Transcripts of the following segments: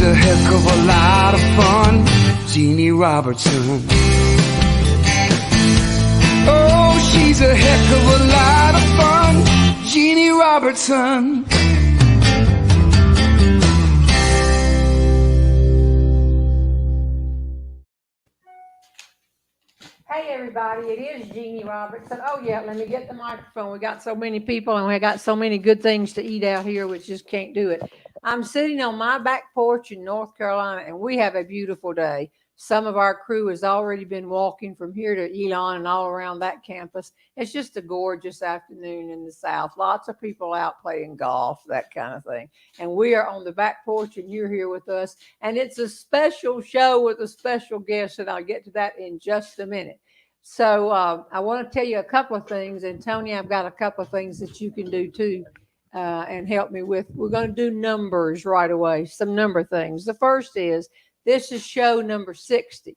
a heck of a lot of fun, Jeanne Robertson. Oh, she's a heck of a lot of fun, Jeanne Robertson. Hey everybody, it is Jeanne Robertson. Oh yeah, let me get the microphone. We got so many people and we got so many good things to eat out here, we just can't do it. I'm sitting on my back porch in North Carolina and we have a beautiful day. Some of our crew has already been walking from here to Elon and all around that campus. It's just a gorgeous afternoon in the South. Lots of people out playing golf, that kind of thing. And we are on the back porch and you're here with us. And it's a special show with a special guest, and I'll get to that in just a minute. So I want to tell you a couple of things. And Tony, I've got a couple of things that you can do too and help me with. We're going to do numbers right away, some number things. The first is, this is show number 60.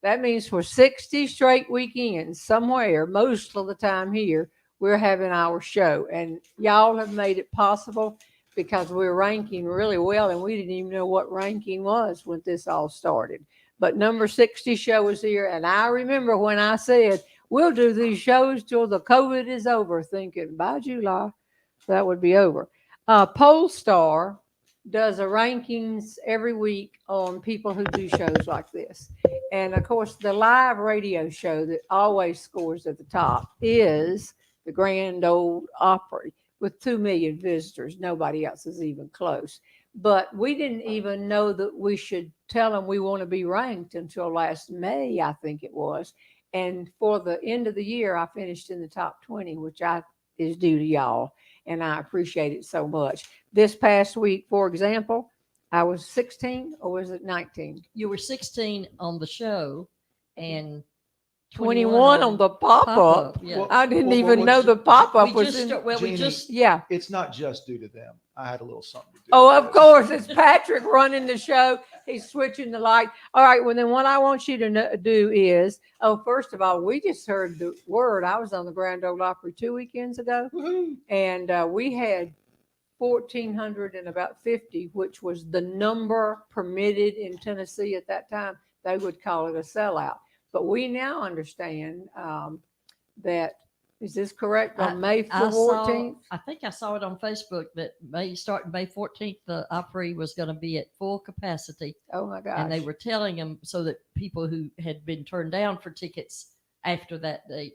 That means for 60 straight weekends, somewhere, most of the time here, we're having our show. And y'all have made it possible because we're ranking really well. And we didn't even know what ranking was when this all started. But number 60 show is here. And I remember when I said, we'll do these shows till the COVID is over, thinking by July, that would be over. Polestar does a rankings every week on people who do shows like this. And of course, the live radio show that always scores at the top is the Grand Ole Opry with 2 million visitors. Nobody else is even close. But we didn't even know that we should tell them we want to be ranked until last May, I think it was. And for the end of the year, I finished in the top 20, which is due to y'all. And I appreciate it so much. This past week, for example, I was 16 or was it 19? You were 16 on the show and 21 on the pop-up. Yeah. Well, I didn't even know the pop-up was in. Jeanne, it's not just due to them. I had a little something to do Oh, of course. It's Patrick running the show. He's switching the light. All right. Well, then what I want you to do is, first of all, we just heard the word. I was on the Grand Ole Opry 2 weekends ago. Woo-hoo. And we had 1,450, which was the number permitted in Tennessee at that time. They would call it a sellout. But we now understand that, is this correct, on May 14th? I think I saw it on Facebook that starting May 14th, the Opry was going to be at full capacity. Oh, my gosh. And they were telling them so that people who had been turned down for tickets after that date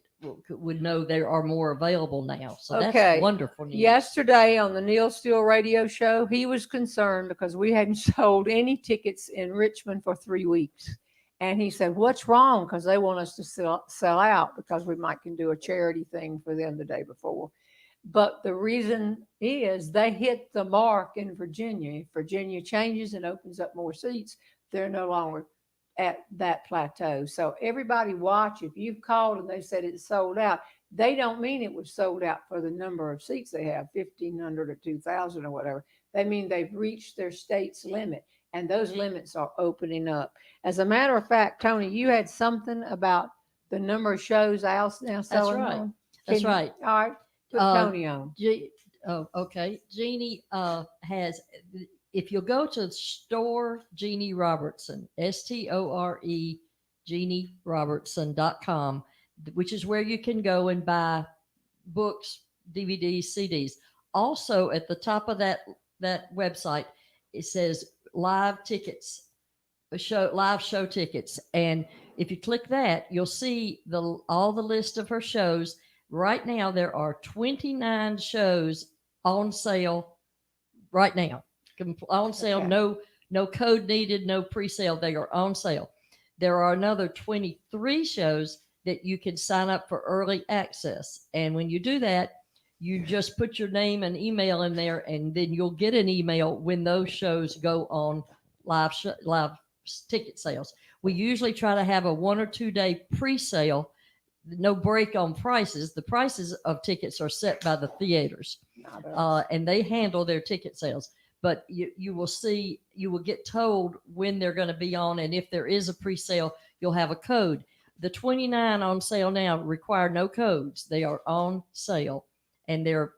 would know there are more available now. So that's wonderful news. Yesterday on the Neil Steele radio show, he was concerned because we hadn't sold any tickets in Richmond for 3 weeks. And he said, what's wrong? Because they want us to sell out because we might can do a charity thing for them the day before. But the reason is they hit the mark in Virginia. If Virginia changes and opens up more seats, they're no longer at that plateau. So everybody watch. If you've called and they said it's sold out, they don't mean it was sold out for the number of seats they have, 1,500 or 2,000 or whatever. They mean they've reached their state's limit. And those limits are opening up. As a matter of fact, Tony, you had something about the number of shows Al's now selling. That's right. On. That's right. All right. Put Tony on. Okay. Jeanne has, if you'll go to store Jeanne Robertson, STORE, JeanneRobertson.com, which is where you can go and buy books, DVDs, CDs. Also, at the top of that website, it says live tickets, live show tickets. And if you click that, you'll see all the list of her shows. Right now, there are 29 shows on sale right now. On sale, no code needed, no pre-sale. They are on sale. There are another 23 shows that you can sign up for early access. And when you do that, you just put your name and email in there, and then you'll get an email when those shows go on live ticket sales. We usually try to have a 1 or 2 day pre-sale, no break on prices. The prices of tickets are set by the theaters, and they handle their ticket sales. But you will get told when they're going to be on, and if there is a pre-sale, you'll have a code. The 29 on sale now require no codes. They are on sale. And they're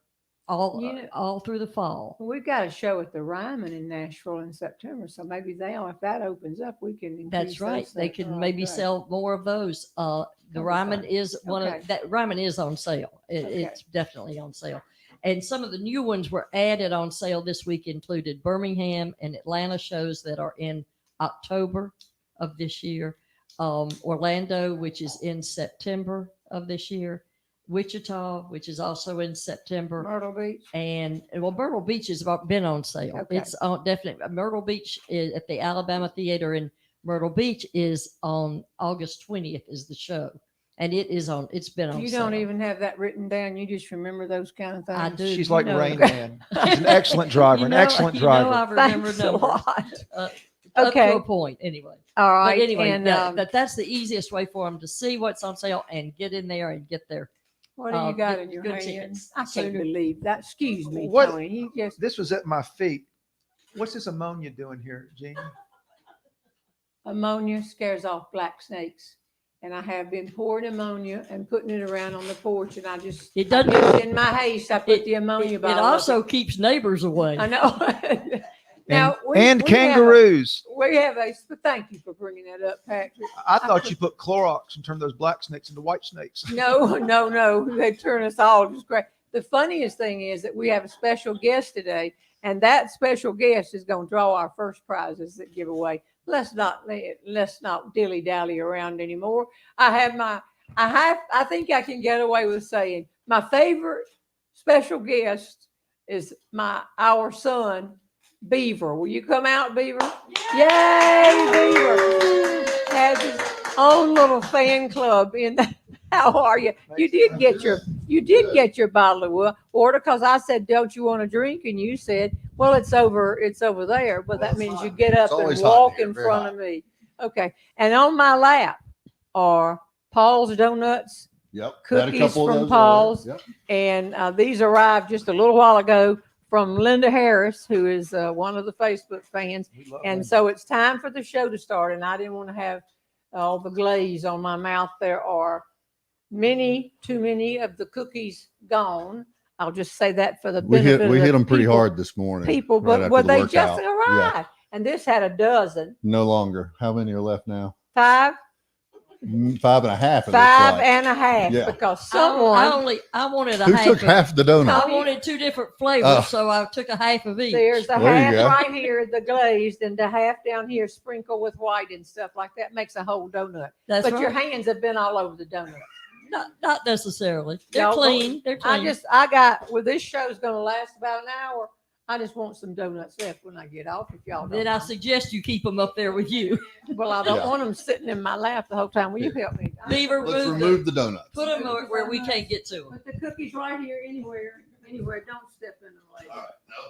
all through the fall. We've got a show at the Ryman in Nashville in September, so maybe if that opens up, we can increase That's right. those They things. can Oh, maybe great. sell more of those. The That'll be Ryman fun. is one Okay. of that. Ryman is on sale. Okay. It's definitely on sale. And some of the new ones were added on sale this week included Birmingham and Atlanta shows that are in October of this year. Orlando, which is in September of this year. Wichita, which is also in September. Myrtle Beach. And Myrtle Beach has been on sale. Okay. It's on definitely. Myrtle Beach is at the Alabama Theater in Myrtle Beach is on August 20th is the show, and it's been on. You sale. don't even have that written down. You just remember those kind of things. I do. She's you like know. Rain Man. She's an excellent driver. An excellent driver. I remember Thanks a numbers. lot. Up Okay. to a point, anyway. All right. But anyway, and that's the easiest way for them to see what's on sale and get in there and get their. what do you got get in your good hands? tickets. I can't Sooner. believe that. Excuse me, What- Tony. You just This was at my feet. What's this ammonia doing here, Jeanne? ammonia scares off black snakes. And I have been pouring ammonia and putting it around on the porch, and It doesn't. in my haste, I put the ammonia It bottle. also keeps neighbors away. I know. Now, And kangaroos. We have a, thank you for bringing that up, Patrick. I thought you put Clorox and turned those black snakes into white snakes. No. They turn us all just great. The funniest thing is that we have a special guest today, and that special guest is going to draw our first prizes that give away. Let's not dilly dally around anymore. I think I can get away with saying my favorite special guest is our son, Beaver. Will you come out, Beaver? Yay, Beaver! Has his own little fan club in the. How are you? You did get your bottle of water because I said, "Don't you want a drink?" And you said, "Well, it's over there." But that means you get up and walk in front of me. Okay. And on my lap are Paul's Donuts. Yep. Cookies from Paul's. Yep. And these arrived just a little while ago from Linda Harris, who is one of the Facebook fans. And so it's time for the show to start. And I didn't want to have all the glaze on my mouth. There are too many of the cookies gone. I'll just say that for the benefit We of hit the them pretty people- hard this morning. People, right but after the they just workout. arrived. Yeah. And this had a dozen. No longer. How many are left now? 5 5 and a half. it looks five like. and a half. Yeah. Because I wanted a Who half. took half the donut? I wanted 2 different flavors, Oh. so I took a half of each. there's a There you half go. right here, the glazed, and the half down here sprinkled with white and stuff like that. Makes a whole donut. That's But right. your hands have been all over the donut. Not necessarily. They're No, clean. They're clean. This show's going to last about an hour. I just want some donuts left when I get off. If y'all don't Then I mind. suggest you keep them up there with you. Well, I don't Yeah. want them sitting in my lap the whole time. Will you help me? Beaver, Let's move remove the donuts. put them where we can't get to them. Put the cookies right here, anywhere. Don't step in them, lady. All right.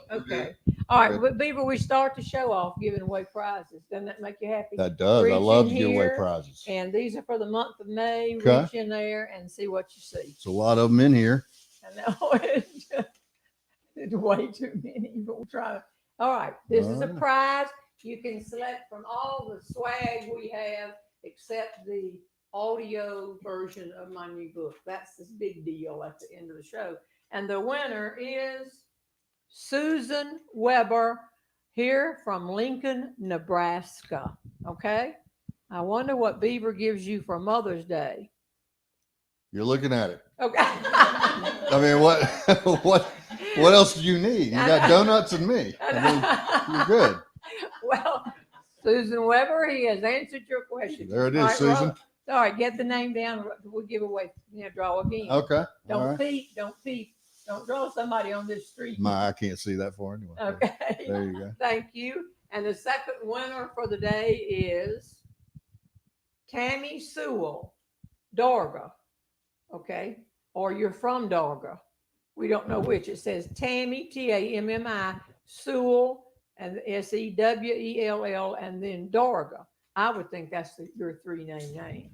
No, we're Okay. good. All right, Good. but Beaver, we start the show off giving away prizes. Doesn't that make you happy? That does. Reach I love in to give away here prizes. And these are for the month of May. Okay. Reach in there and see what you see. It's a lot of them in here. I know it's way too many, but we'll try. All right, this is a All right. prize. You can select from all the swag we have, except the audio version of my new book. That's this big deal at the end of the show. And the winner is Susan Weber here from Lincoln, Nebraska. Okay. I wonder what Beaver gives you for Mother's Day. You're looking at it. Okay. I mean, what what else do you need? You got donuts and me. I mean, you're good. Well, Susan Weber, he has answered your question. There it is, All right, Susan. All right, get the name down. We'll give away. Draw again. Okay. Don't All right. peek. Don't peek. Don't draw somebody on this street. I can't see that far anyway. Okay. There you go. Thank you. And the second winner for the day is Tammy Sewell, Dorga. Okay. Or you're from Dorga. We don't know which. It says Tammy, Tammi, Sewell, and Sewell, and then Dorga. I would think that's your 3-name name.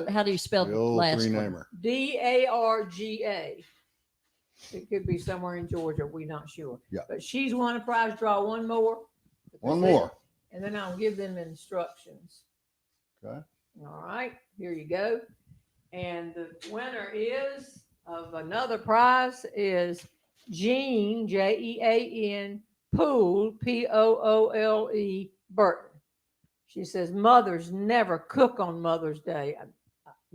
How do you spell The the old last one? three-namer. Darga. It could be somewhere in Georgia. We're not sure. Yeah. But she's won a prize. Draw one more. One more. And then I'll give them instructions. Okay. All right. Here you go. And the winner of another prize is Jean, Jean, Poole, Poole, Burton. She says, mothers never cook on Mother's Day.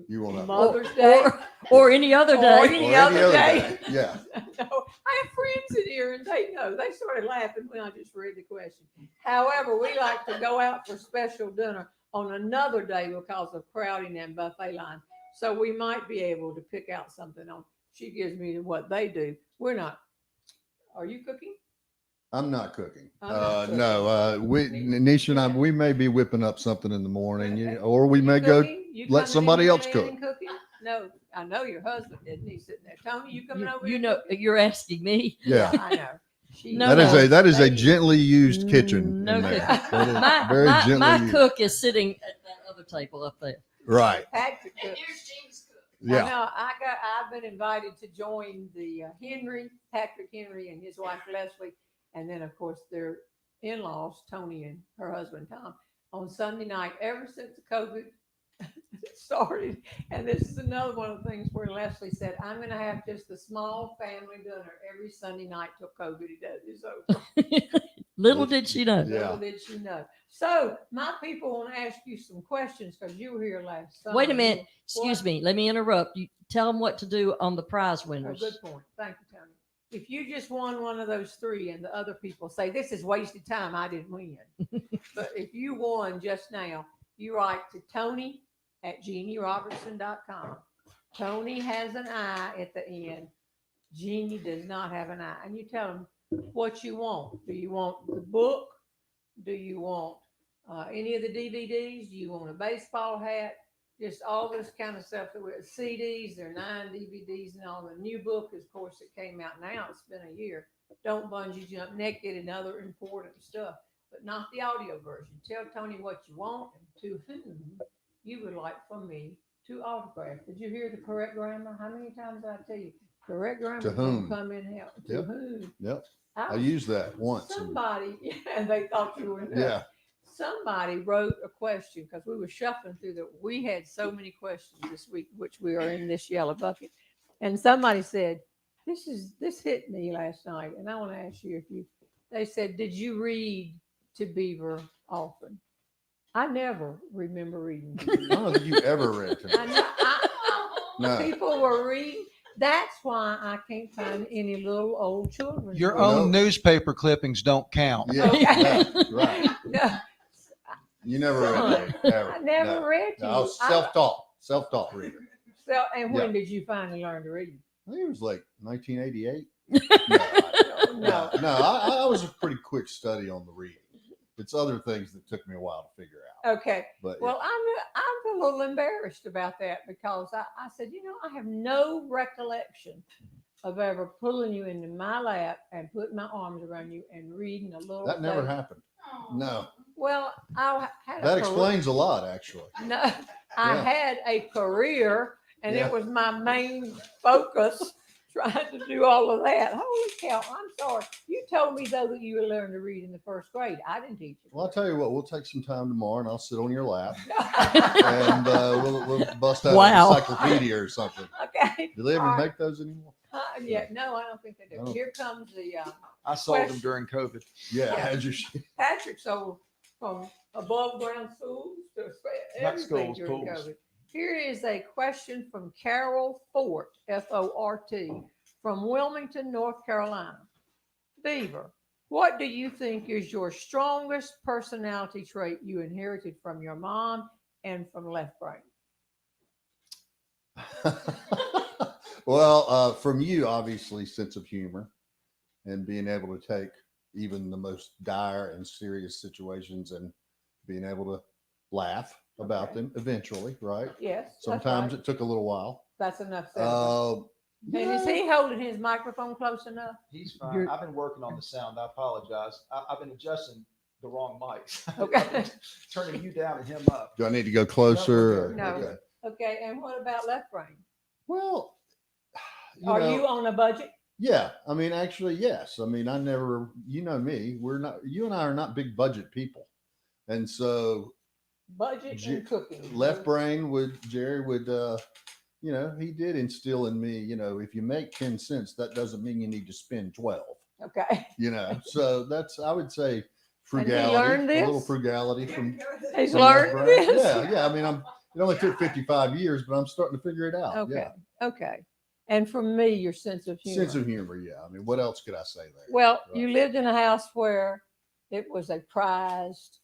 You will not. Mother's Day. Or any other Or day. any other day. Yeah. No, I have friends in here and they know. They started laughing when I just read the question. However, we like to go out for special dinner on another day because of crowding and buffet line. So we might be able to pick out something on. She gives me what they do. We're not. Are you cooking? I'm not cooking. I'm not cooking. No, Nisha and I, we may be whipping up something in the morning, or we may You go cooking? You let coming somebody in else and cook. cooking? No, I know your husband isn't. He's sitting there. Tony, you coming over? You and know, cooking? you're asking me. Yeah. I know. She, No, That is a lady. gently used kitchen. No in there. kidding. That is My, very my, gently my used. cook is sitting at that other table up there. Right. Patrick cooks. Yeah. I know. I've been invited to join the Patrick Henry and his wife Leslie, and then of course their in-laws Tony and her husband Tom on Sunday night ever since COVID started. And this is another one of the things where Leslie said, "I'm going to have just a small family dinner every Sunday night till COVID is over." Little did she know. Yeah. Little did she know. So my people want to ask you some questions because you were here last summer. Wait a minute. Excuse What? me. Let me interrupt. You tell them what to do on the prize Oh, winners. good point. Thank you, Tony. If you just won one of those three and the other people say, this is wasted time, I didn't win. But if you won just now, you write to Tony@JeanneRobertson.com. Tony has an I at the end. Jeannie does not have an I. And you tell them what you want. Do you want the book? Do you want any of the DVDs? Do you want a baseball hat? Just all this kind of stuff. That CDs, there are 9 DVDs and all. The new book, of course, it came out now. It's been a year. Don't bungee jump naked and other important stuff, but not the audio version. Tell Tony what you want and to whom you would like for me to autograph. Did you hear the correct grammar? How many times did I tell you? Correct grammar. To whom? Come in help. To Yep. whom? Yep. I I used that once. and- Somebody, and they thought you were nuts. Yeah. Somebody wrote a question because we were shuffling through we had so many questions this week, which we are in this yellow bucket. And somebody said, this hit me last night. And I want to ask you they said, did you read to Beaver often? I never remember reading to I Beaver. don't think you ever read to me. I know, No. people were reading. That's why I can't find any little old children. Your Well, own no. newspaper clippings don't count. Yeah. Okay. Yeah, right. No, You never read to me. Ever. I never No. read to No, you. I was self-taught reader. So, and when Yeah. did you finally learn to read? I think it was like 1988. No. No, I was a pretty quick study on the reading. It's other things that took me a while to figure out. Okay. But Well, I'm a little embarrassed about that because I said, I have no recollection of ever pulling you into my lap and putting my arms around you and reading a little. that never page. happened. No, Well, I had that a explains a lot, actually. No, I Yeah. had a career, and Yeah. it was my main focus trying to do all of that. Holy cow! I'm sorry. You told me though that you would learn to read in the first grade. I didn't teach you. Well, I'll tell you what. We'll take some time tomorrow, and I'll sit on your lap, and we'll bust out Wow. an encyclopedia or something. Okay. Do they even All right. make those anymore? Yeah. No, I don't think they do. No. Here comes the I sold them Question. during COVID. Yeah. Yeah. Had your Patrick sold from above ground schools to everything schools, during pools. COVID. Here is a question from Carol Fort, Fort, from Wilmington, North Carolina. Beaver, what do you think is your strongest personality trait you inherited from your mom and from left brain? Well, from you, obviously, sense of humor and being able to take even the most dire and serious situations and being able to laugh about Okay. them eventually, right? Yes. that's Sometimes right. it took a little while. That's enough said. You And is know, he holding his microphone close enough? He's fine. You're- I've been working on the sound. I apologize. I've been adjusting the wrong mics. Okay. I've been turning you down and him up. do I need to go closer? or- No. Okay. Okay. And what about left brain? Well, Are know, you on a budget? Yeah, I mean, actually, yes. I mean, I never, you know me, you and I are not big budget people. And so Budget and cooking. left brain Jerry would, you know, he did instill in me, you know, if you make 10 cents, that doesn't mean you need to spend 12, Okay. you know? So that's, I would say And frugality, he learned a little this? frugality from He's that learned Brian. this? Yeah. Yeah. I mean, it only took 55 years, but I'm starting to figure it out. Okay. Yeah. Okay. And for me, your sense of humor. Sense of humor. Yeah. I mean, what else could I say there? Well, Right. you lived in a house where it was a prized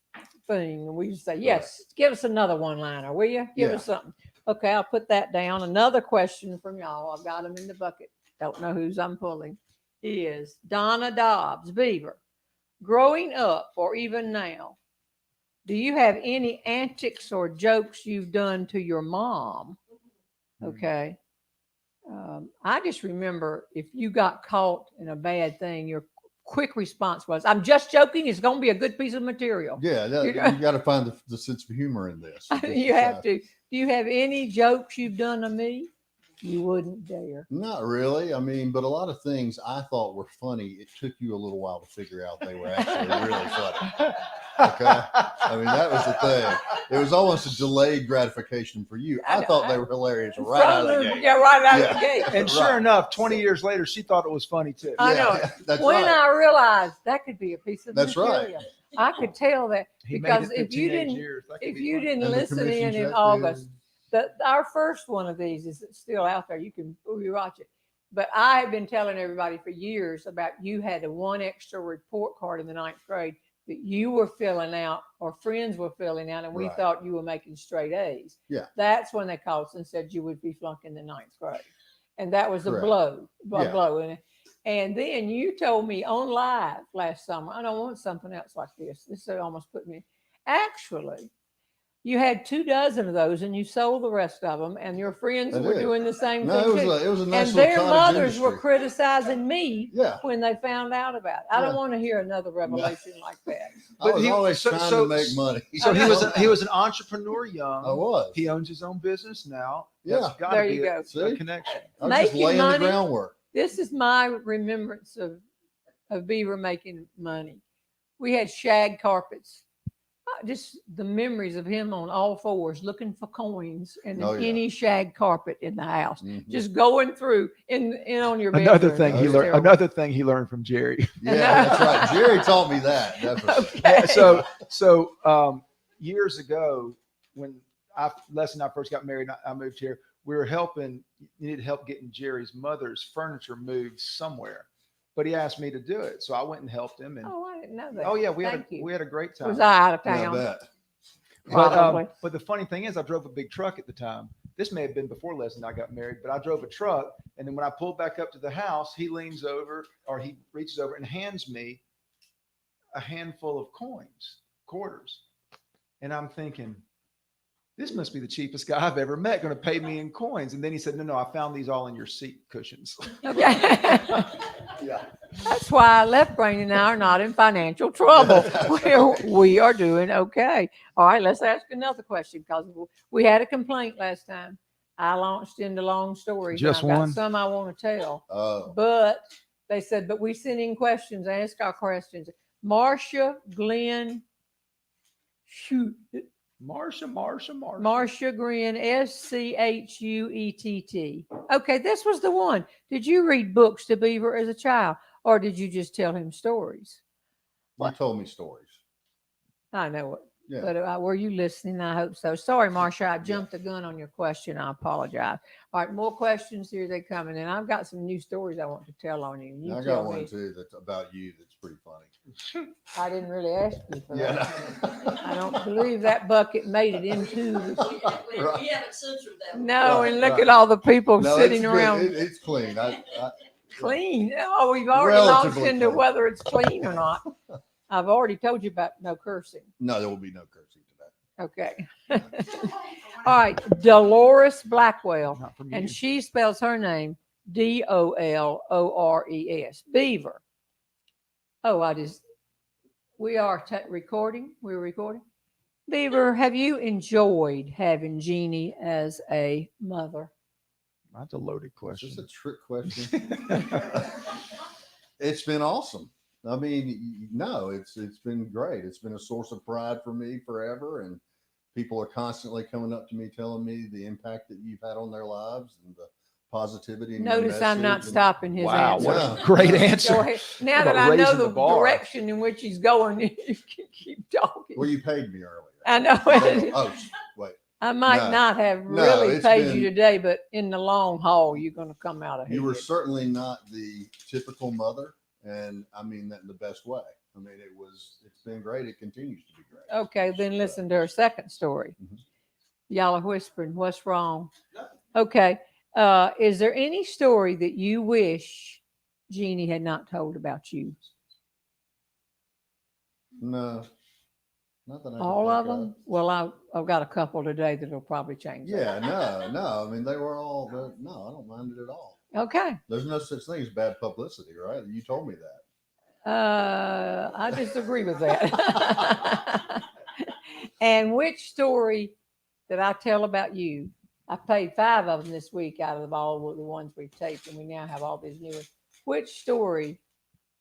thing. And we used to say, yes, give us another one-liner, will you? Give us something. Okay, I'll put that down. Another question from y'all. I've got them in the bucket. Don't know whose I'm pulling. Is Donna Dobbs, Beaver. Growing up or even now, do you have any antics or jokes you've done to your mom? Okay. I just remember if you got caught in a bad thing, your quick response was, I'm just joking. It's going to be a good piece of material. Yeah. You got to find the sense of humor in this. You have to. Do you have any jokes you've done to me? You wouldn't dare. Not really. I mean, but a lot of things I thought were funny. It took you a little while to figure out they were actually really funny. Okay. I mean, that was the thing. It was almost a delayed gratification for you. I thought they were hilarious right out of the gate. Yeah, right out of the gate. And sure enough, 20 years later, she thought it was funny too. I know. Yeah, that's When right. I realized that could be a piece of That's right. material, I could tell that He made because it through if you teenage didn't, years. That could if be you funny. didn't And the listen commission in check August, is- our first one of these is still out there. You can rewatch it. But I have been telling everybody for years about you had a one extra report card in the 9th grade that you were filling out or friends were filling out, and we Right. thought you were making straight A's. Yeah. That's when they called us and said you would be flunking the 9th grade. And that was Correct. a blow. Yeah. Blow. And then you told me on live last summer, I don't want something else like this. This almost put me. Actually, you had 24 of those and you sold the rest of them, and your friends I were did. doing the same No, thing. it was a nice And little their cottage mothers were industry. criticizing me Yeah. when they found out about it. I don't Yeah. want to hear another revelation like that. I was he- always so- trying so- to make money. So he was an entrepreneur young. I was. He owns his own business now. Yeah. That's gotta There be you go. a See? connection. I was just Making laying money. the groundwork. This is my remembrance of Beaver making money. We had shag carpets. Just the memories of him on all fours looking for coins and Oh, yeah. any shag carpet in the house. Mhm. Just going through in on your Another bedroom. thing It he was learned. terrible. Another thing he learned from Jerry. Yeah, that's right. Jerry taught me that. Definitely. Okay. So years ago, when Leslie and I first got married, I moved here. We were needed help getting Jerry's mother's furniture moved somewhere, but he asked me to do it, so I went and helped him. And Oh, I didn't know that. oh yeah, we Thank you. had a great time. Was I out of Yeah, I town? bet. Probably. But the funny thing is, I drove a big truck at the time. This may have been before Leslie and I got married, but I drove a truck, and then when I pulled back up to the house, he leans over, or he reaches over and hands me a handful of quarters, and I'm thinking, this must be the cheapest guy I've ever met, going to pay me in coins. And then he said, no, I found these all in your seat cushions. Okay. Yeah. That's why Left Brain and I are not in financial trouble. We are doing okay. All right, let's ask another question because we had a complaint last time. I launched into long stories. Just and I've got one? some I want to tell. Oh, But they said, but we send in questions. Ask our questions. Marcia Glenn, shoot. Marcia. Marcia Glenn, Schuett. Okay, this was the one. Did you read books to Beaver as a child, or did you just tell him stories? you told me stories. I know it. Yeah. But were you listening? I hope so. Sorry, Marcia, I jumped the gun on your question. I apologize. All right, more questions. Here they come. And then I've got some new stories I want to tell on you. You I tell got one me. too that's about you that's pretty funny. I didn't really ask you for Yeah. that. I don't believe that bucket made it into the. Right. We haven't censored that. No, Right, and look right. at all the people No, sitting it's good. around. It's clean. Clean. Oh, we've already launched Relatively into clean. whether it's clean or not. I've already told you about no cursing. No, there will be no cursing today. Okay. All right. Dolores Blackwell. Not from And you. she spells her name Dolores. Beaver. Oh, we are recording. We're recording. Beaver, have you enjoyed having Jeannie as a mother? That's a loaded Is question. this a trick question? It's been awesome. I mean, no, it's been great. It's been a source of pride for me forever. And, people are constantly coming up to me telling me the impact that you've had on their lives and the positivity. In your Notice I'm not message and- stopping his Wow, answer. what Yeah. a great Go answer. ahead. Now About that I know raising the the bar. direction in which he's going, you can keep talking. Well, you paid me earlier. I know. Oh, wait. I might No. not have No, really it's paid you been- today, but in the long haul, you're going to come out ahead. You were certainly not the typical mother, and I mean that in the best way. I mean, it's been great. It continues to be great. Okay, then listen to her second story. Mhm. Y'all are whispering. What's wrong? Okay. Is there any story that you wish Jeannie had not told about you? No, not that I can All think of them? Well, I've got a couple today that'll probably change. that. Yeah, no. I mean, they were all. No, I don't mind it at all. Okay. There's no such thing as bad publicity, right? You told me that. I disagree with that. And which story did I tell about you? I played 5 of them this week out of all the ones we've taped, and we now have all these new ones. Which story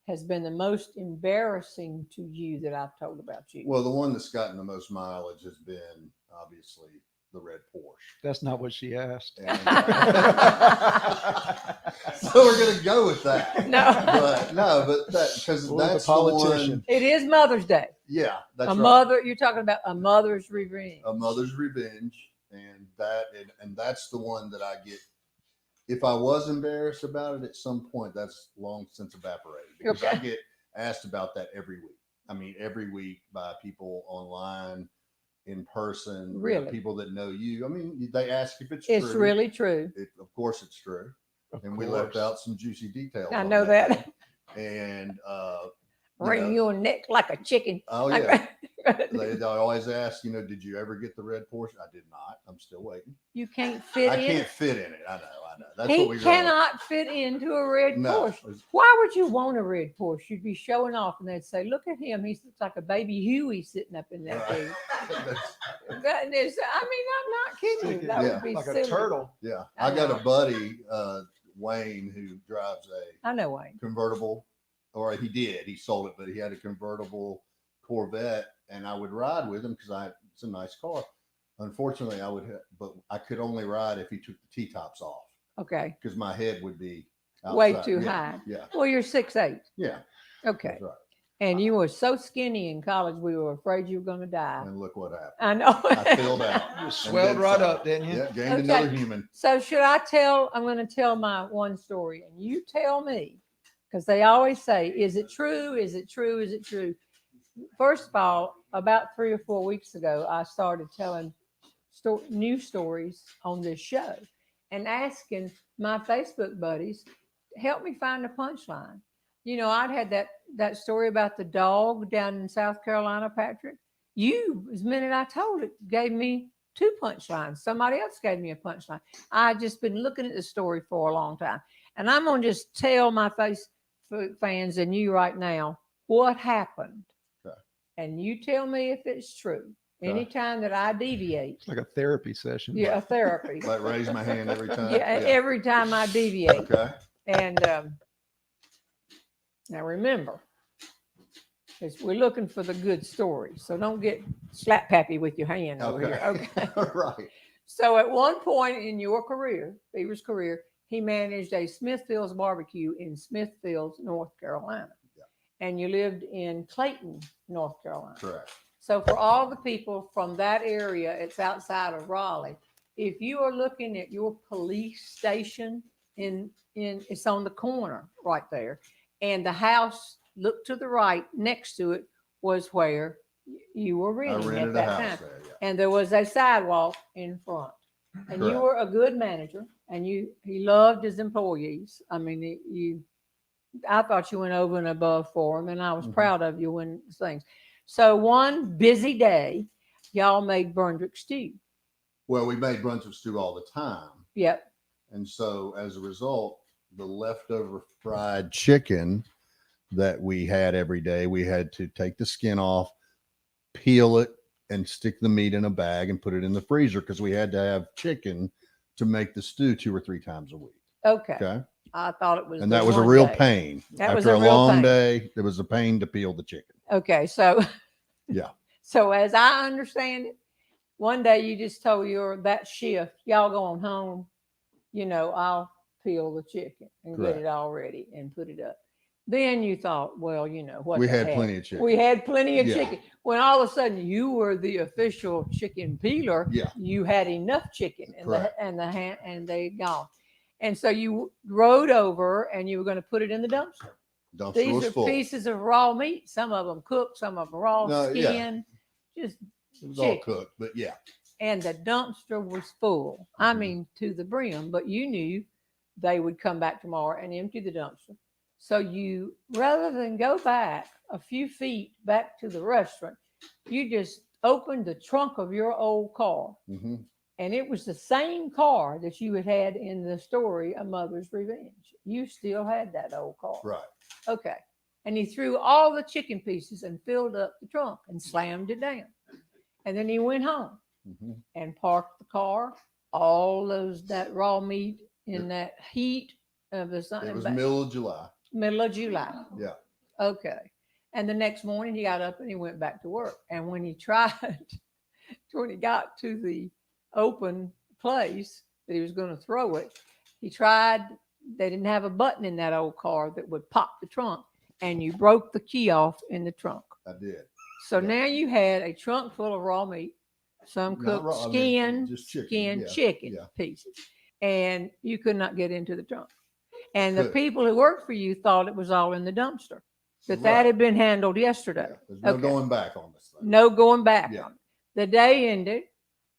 has been the most embarrassing to you that I've told about you? Well, the one that's gotten the most mileage has been obviously the red Porsche. That's not what she asked. And, so we're gonna go with that. No, But that because Well, that's the the politician. one. it is Mother's Day. Yeah, that's A right. mother, you're talking about a mother's revenge. A mother's revenge, and that's the one that I get. If I was embarrassed about it at some point, that's long since evaporated because I Okay. get asked about that every week. I mean, every week by people online, in person, Really? people that know you. I mean, they ask if it's It's true. really true. Of course, it's true. Of And we course. left out some juicy details. I on know that. thing. And Wring know, your neck like a chicken. oh yeah. They always ask, did you ever get the red Porsche? I did not. I'm still waiting. You can't fit I in. can't fit in it. I know. That's He what we cannot fit into a red No, Porsche. Why would you want a red Porsche? You'd be showing off, and they'd say, "Look at him. He looks like a baby Huey sitting up in that thing." That is, I mean, I'm not kidding you. That Yeah. would be Like silly. a turtle. Yeah, I I got know. a buddy, Wayne, who drives a I know, Wayne. convertible, or he did. He sold it, but he had a convertible Corvette, and I would ride with him because it's a nice car. Unfortunately, but I could only ride if he took the T-tops off Okay, because my head would be outside. way too Yeah, high. Yeah, Well, you're 6'8". yeah, Okay, that's right. and you were so skinny in college, we were afraid you were going to die. And look what happened. I know. I filled out. You swelled then right some. up, didn't you? Yeah, gained Okay. another human. So should I tell? I'm going to tell my one story, and you tell me, because they always say, "Is it true? Is it true? Is it true?" First of all, about 3 or 4 weeks ago, I started telling new stories on this show and asking my Facebook buddies, help me find a punchline. I'd had that story about the dog down in South Carolina, Patrick. You, as minute I told it, gave me 2 punchlines. Somebody else gave me a punchline. I'd just been looking at the story for a long time. And I'm going to just tell my Facebook fans and you right now what happened. Okay. And you tell me if it's true. Okay. Anytime that I deviate, It's like a therapy session. yeah, therapy. Like raise my hand every time. Yeah, every time I deviate. Okay. And now remember, we're looking for the good story. So don't get slap happy with your hand over here. Okay. Right. So at one point in your career, Beaver's career, he managed a Smithfield's barbecue in Smithfields, North Carolina. Yeah. And you lived in Clayton, North Carolina. Correct. So for all the people from that area, it's outside of Raleigh. If you are looking at your police station it's on the corner right there. And the house, look to the right next to it, was where you were I renting at rented a that house time. there. Yeah. And there was a sidewalk in front. And you Correct. were a good manager, and he loved his employees. I mean, I thought you went over and above for him, and I was Mhm. proud of you when things. So one busy day, y'all made Brunswick stew. Well, we made Brunswick stew all the time. Yep. And so as a result, the leftover fried chicken that we had every day, we had to take the skin off, peel it, and stick the meat in a bag and put it in the freezer because we had to have chicken to make the stew 2 or 3 times a week. Okay. Okay. I thought it was. And the that was a one real day. pain. That was After a a real long pain. day, it was a pain to peel the chicken. Okay. So. Yeah. So as I understand it, one day you just told that shift, y'all going home, I'll peel the chicken and get Correct. it all ready and put it up. Then you thought, well, what We the had heck? plenty of chicken. We had plenty of Yeah. chicken. When all of a sudden you were the official chicken peeler, Yeah. you had enough chicken and Correct. and they gone. And so you rode over and you were going to put it in the dumpster. Dumpster These was are full. pieces of raw meat. Some of them cooked, some of them raw, No, yeah. skin, just It was all chicken. cooked, but yeah. And the dumpster was full. I Mhm. mean, to the brim. But you knew they would come back tomorrow and empty the dumpster. So you, rather than go back a few feet back to the restaurant, you just opened the trunk of your old car. Mm-hmm. And it was the same car that you had in the story, A Mother's Revenge. You still had that old car. Right. Okay. And he threw all the chicken pieces and filled up the trunk and slammed it down. And then he went home Mm-hmm. and parked the car, that raw meat in that heat of the sun. It was middle of July. Middle of July. Yeah. Okay. And the next morning he got up and he went back to work. And when he got to the open place that he was going to throw it, they didn't have a button in that old car that would pop the trunk, and you broke the key off in the trunk. I did. So Yeah. now you had a trunk full of raw meat, some Not cooked raw, I mean, skin, just chicken. Yeah. chicken Yeah. pieces, and you could not get into the trunk. And the Good. people who worked for you thought it was all in the dumpster, that Right. had been handled yesterday. Yeah. There's no Okay. going back on this thing. No going back Yeah. on it. The day ended,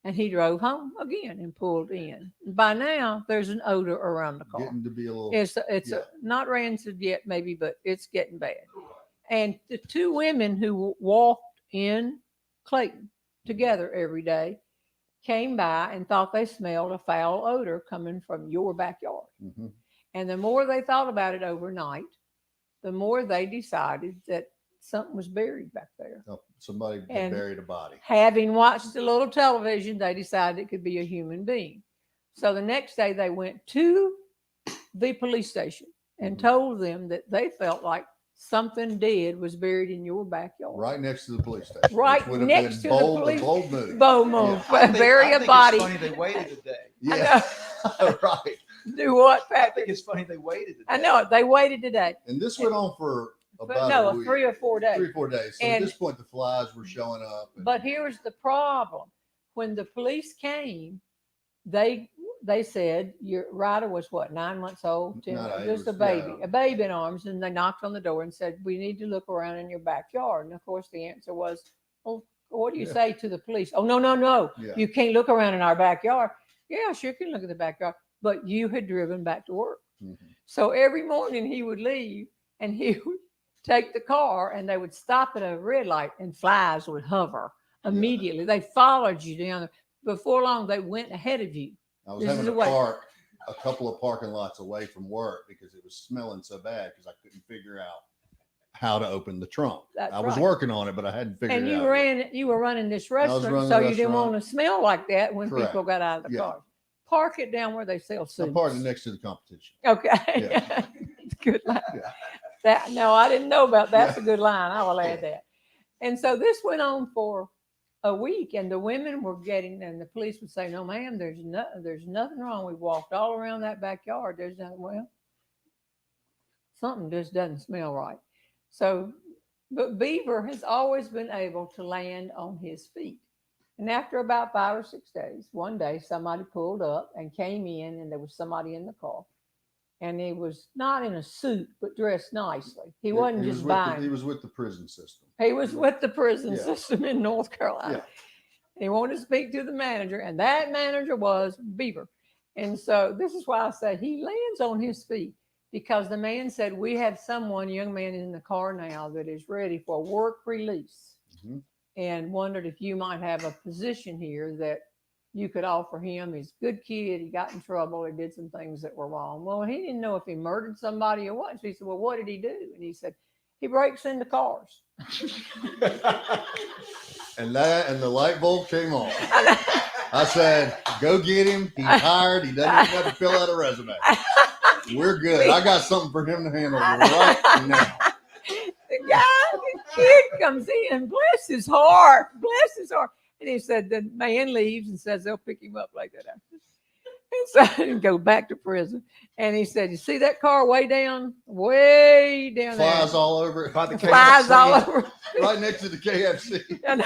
and he drove home again and pulled in. By now, there's an odor around the car. Getting to be a little. It's Yeah. not rancid yet, maybe, but it's getting bad. And the two women who walked in Clayton together every day came by and thought they smelled a foul odor coming from your backyard. Mm-hmm. And the more they thought about it overnight, the more they decided that something was buried back there. Oh, somebody had And- buried a body. Having watched a little television, they decided it could be a human being. So the next day they went to the police station and Mhm. told them that they felt like something dead was buried in your backyard. Right next to the police station. Right which would have next to been the bold, police- a bold move. Bomo, I bury a think body. It's funny they waited a day. Yeah. right. Do what, I Patrick? think it's funny they waited a day. I know it. They waited today. And this went on for But about no, a week. 3 or 4 days. 3 or 4 days. So And- at this point, the flies were showing up. and- But here's the problem. When the police came, they said your Ryder was what, 9 months old? 10, No, it just a was, baby, yeah. a baby in arms. And they knocked on the door and said, we need to look around in your backyard. And of course the answer was, oh, what do you Yeah. say to the police? Oh, no. Yeah. You can't look around in our backyard. Yeah, sure can look at the backyard. But you had driven back to work. Mhm. So every morning he would leave and he would take the car and they would stop at a red light and flies would hover immediately. They followed you down there. Before long, they went ahead of you. I was This having is to the way. park a couple of parking lots away from work because it was smelling so bad because I couldn't figure out how to open the trunk. That's I was right. working on it, but I hadn't figured And it you out. you were running this was restaurant, running so the you didn't restaurant. want to smell like that when Correct. people got out of the Yeah. car. Park it down where they sell I'm soup. parking next to the competition. Okay. Yeah. Good line. Yeah. No, I didn't know about that. That's Yeah. a good line. I will add that. And so this went on for a week, and the women were getting, and the police would say, "No, ma'am, there's nothing wrong. We walked all around that backyard. There's nothing." Well, something just doesn't smell right. So, but Beaver has always been able to land on his feet. And after about 5 or 6 days, one day somebody pulled up and came in, and there was somebody in the car. And he was not in a suit, but dressed nicely. He wasn't He just was with buying. he was with the prison system. He was with the prison Yeah. system in North Carolina. Yeah. He wanted to speak to the manager, and that manager was Beaver. And so this is why I say he lands on his feet, because the man said, we have someone, young man in the car now, that is ready for work release. Mhm. And wondered if you might have a position here that you could offer him. He's a good kid. He got in trouble. He did some things that were wrong. Well, he didn't know if he murdered somebody or what. So he said, well, what did he do? And he said, he breaks into cars. And the light bulb came on. I said, go get him. He's hired. He doesn't even have to fill out a resume. We're good. I got something for him to handle right now. The kid comes in, bless his heart, And he said, the man leaves and says they'll pick him up like that after. And so and go back to prison. And he said, you see that car way down there? Flies all over it. By the Flies KFC. all over. Right next to the KFC. And-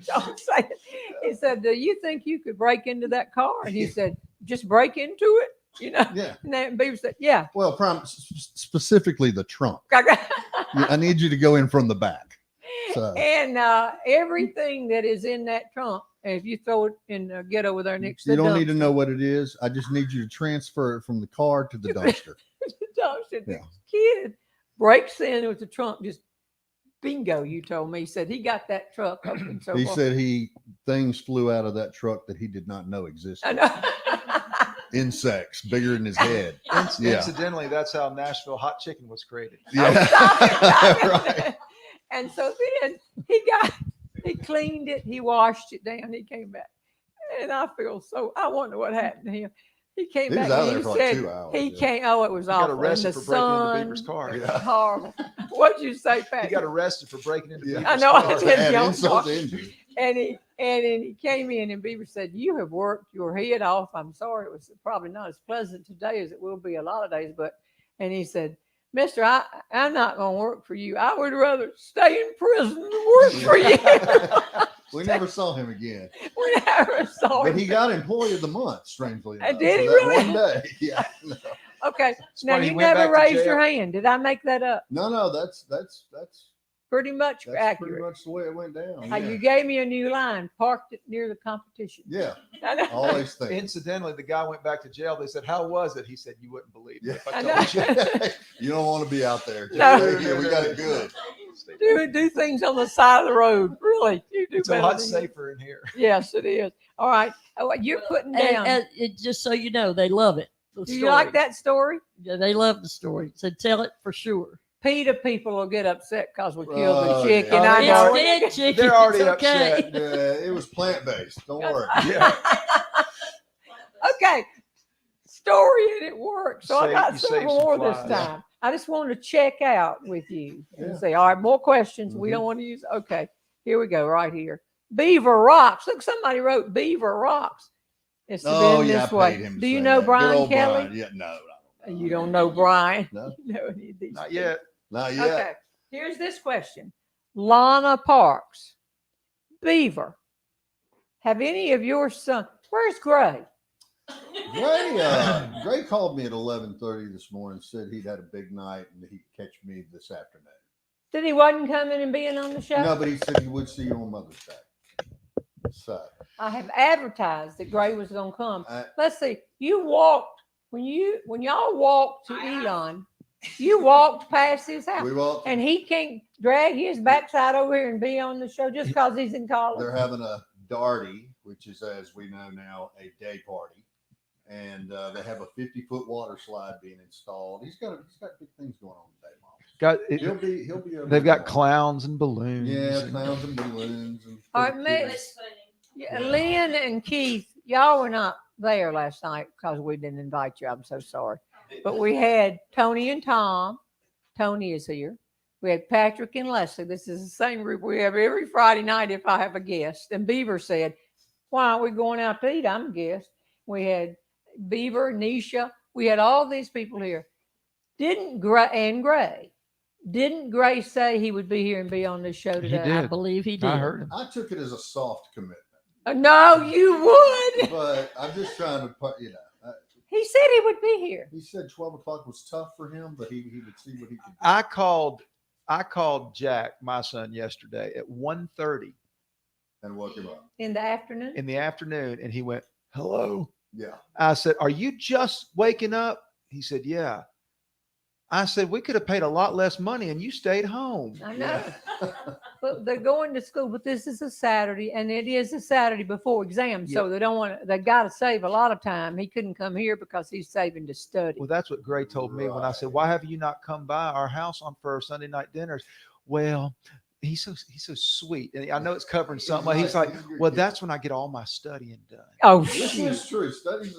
Don't say it. He said, do you think you could break into that car? And he said, just break into it, you know? Yeah. And then Beaver said, yeah. Well, specifically the trunk. I need you to go in from the back. So And everything that is in that trunk, if you throw it in the get over there next to you the don't need to dumpster, know what it is. I just need you to transfer it from the car to the dumpster. the Yeah. kid breaks in with the trunk, just bingo, you told me. He said he got that truck open so He far. said things flew out of that truck that he did not know I existed. know. Insects bigger than his head. Yeah. Incidentally, that's how Nashville hot chicken was created. Yeah. Stop it. Right. And so then he cleaned it, he washed it down, he came back. And I wonder what happened to him. He came He was back out and there he for like said 2 hours. he yeah. came, oh, it was He got awful. In arrested the for breaking into sun, Beaver's car. Yeah. horrible. What'd you say, Pat? He got arrested for breaking into Yeah. Beaver's I know, I car. did. Add Y'all insult talk. to injury. And he came in and Beaver said, you have worked your head off. I'm sorry. It was probably not as pleasant today as it will be a lot of days. And he said, Mister, I'm not going to work for you. I would rather stay in prison than work for you. We never saw him again. We never saw him. But he got Employee of the Month, strangely enough. Did he for that really? One day. Yeah. No, Okay. It's Now funny, he you went never back to raised your jail. hand. Did I make that up? no, that's Pretty much pretty accurate. much the way it went down. How Yeah. you gave me a new line, parked it near the competition. Yeah. I know. Always think. Incidentally, the guy went back to jail. They said, how was it? He said, you wouldn't believe it Yeah. if I I know. told you. You don't want to be out there. No. Stay here. We got it good. Do things on the side of the road. Really, you do It's a better lot than safer in here. Yes, it is. All right. Oh, you're putting down. And it, just so you know, they love it. The Do you like story. that story? Yeah, they love the story. So tell it for sure. PETA people will get upset because we killed the Oh, chicken. yeah. I It's know. dead. Dead chicken. They're already It's okay. upset. Yeah, it was plant based. Don't worry. Yeah. Okay. Story and it worked. So I Save- got you saved several some more this flies. time. I just wanted to check out with you and Yeah. say, all right, more questions. We Mhm. don't want to use. Okay. Here we go. Right here. Beaver rocks. Look, somebody wrote Beaver rocks. It's Oh, been yeah. this I way. paid him to Do you say know that. Good Brian old Kelly? Brian. Yeah, no. You don't know Brian. No. You know any of these Not people. yet. Not yet. Okay. Here's this question. Lana Parks. Beaver. Have any of your sons? Where's Gray? Gray called me at 11:30 this morning, said he'd had a big night and he'd catch me this afternoon. That he wasn't coming and being on the show? No, but he said he would see you on Mother's Day. So I have advertised that Gray was going to come. I, Let's see. You walked when y'all walked to Elon. You walked past his house, we walked. and he can't drag his backside over here and be on the show just because he's in college. They're having a Darty, which is, as we know now, a day party, and they have a 50-foot water slide being installed. He's got big things going on today, Mom. Got He'll it, be. Over they've there. got clowns and balloons. Yeah, and- clowns and balloons. And All right, Miss. Yeah, Lynn and Keith, y'all were not there last night because we didn't invite you. I'm so sorry. But we had Tony and Tom. Tony is here. We had Patrick and Leslie. This is the same group we have every Friday night if I have a guest. And Beaver said, why aren't we going out to eat? I'm a guest. We had Beaver, Nisha. We had all these people here. Didn't Gray say he would be here and be on this show today? did. I believe he did. I heard him. I took it as a soft commitment, No, you would. but I'm just trying to put, He said he would be here. he said 12 o'clock was tough for him, but he would see what he could do. I called Jack, my son, yesterday at 1:30 And woke him up. In the afternoon? in the afternoon, and he went, "Hello." Yeah. I said, "Are you just waking up?" He said, "Yeah." I said, "We could have paid a lot less money, and you stayed home." I know. But they're going to school, but this is a Saturday, and it is a Saturday before exams. So they don't want to, they got to save a lot of time. He couldn't come here because he's saving to study. Well, that's what Gray told me when I said, "Why have you not come by our house for Sunday night dinners?" Well, he's so sweet, and I know it's covering something. He's like, "Well, that's when I get all my studying done." Oh, This shoot. is true.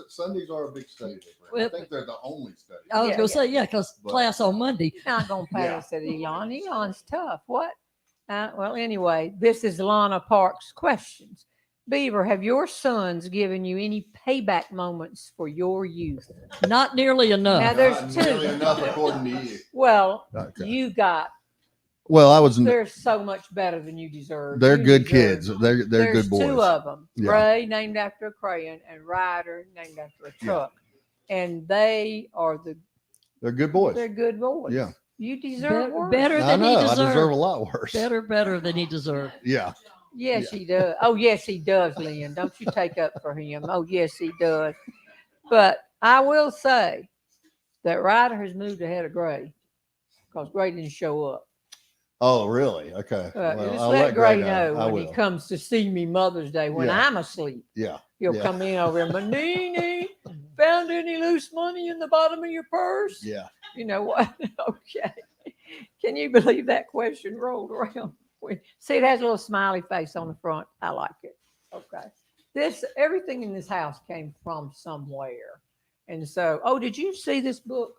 Sundays are a big study day. for him. I think they're the only study. I was Yeah, going to say, yeah, because But- class on Monday. He's not going to pass at Elon. Elon's tough. What? Well, anyway, this is Lana Parks questions. Beaver, have your sons given you any payback moments for your youth? Not nearly enough. Now, there's Not two. nearly enough according to you. Well, Okay. you got. Well, I was. They're so much better than you deserve. They're You good deserve- kids. They're There's good boys. two of them. Yeah. Ray, named after a crayon, and Ryder, named after a truck. And they are They're good boys. They're good boys. Yeah. You deserve worse. Better I than he know. I deserved. deserve a lot worse. Better than he deserved. Yeah. Yes, he does. Oh, yes, he does, Lynn. Don't you take up for him. Oh, yes, he does. But I will say that Ryder has moved ahead of Gray because Gray didn't show up. Oh, really? Okay. Just I'll let Gray know I when he will. comes to see me Mother's Day when Yeah. I'm asleep. Yeah. He'll Yeah. come in over and Manini, found any loose money in the bottom of your purse? Yeah. You know what? Okay. Can you believe that question rolled around? See, it has a little smiley face on the front. I like it. Okay. Everything in this house came from somewhere. And so, did you see this book?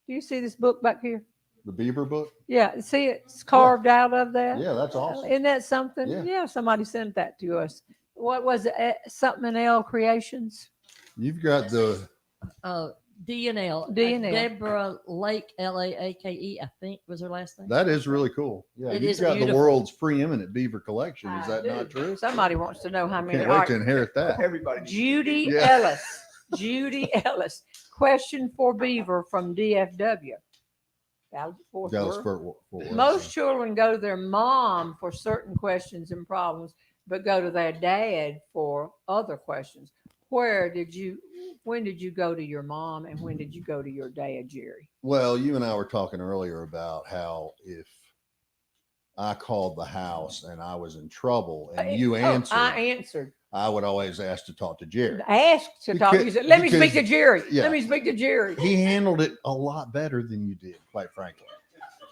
Do you see this book back here? The Beaver book? Yeah. See, it's carved out of that. Yeah, that's awesome. Isn't that something? Yeah. Somebody sent that to us. What was it? Something L Creations? You've got the D&L. D&L. Deborah Lake, Laake, I think was her last name. that is really cool. Yeah, It you've is got the beautiful. world's preeminent beaver collection. Is I that not do. true? Somebody wants to know how many. Can't All wait right. to inherit that. Everybody. Judy Yeah. Ellis. Judy Ellis. Question for Beaver from DFW. Dallas Fort Dallas Worth. Fort Worth. Most children go to their mom for certain questions and problems, but go to their dad for other questions. When did you go to your mom and when did you go to your dad, Jerry? Well, you and I were talking earlier about how if I called the house and I was in trouble and you answered, I answered. I would always ask to talk to Jerry. Asked to talk. Because- You said, let me speak to because- Jerry. yeah. Let me speak to Jerry. He handled it a lot better than you did, quite frankly.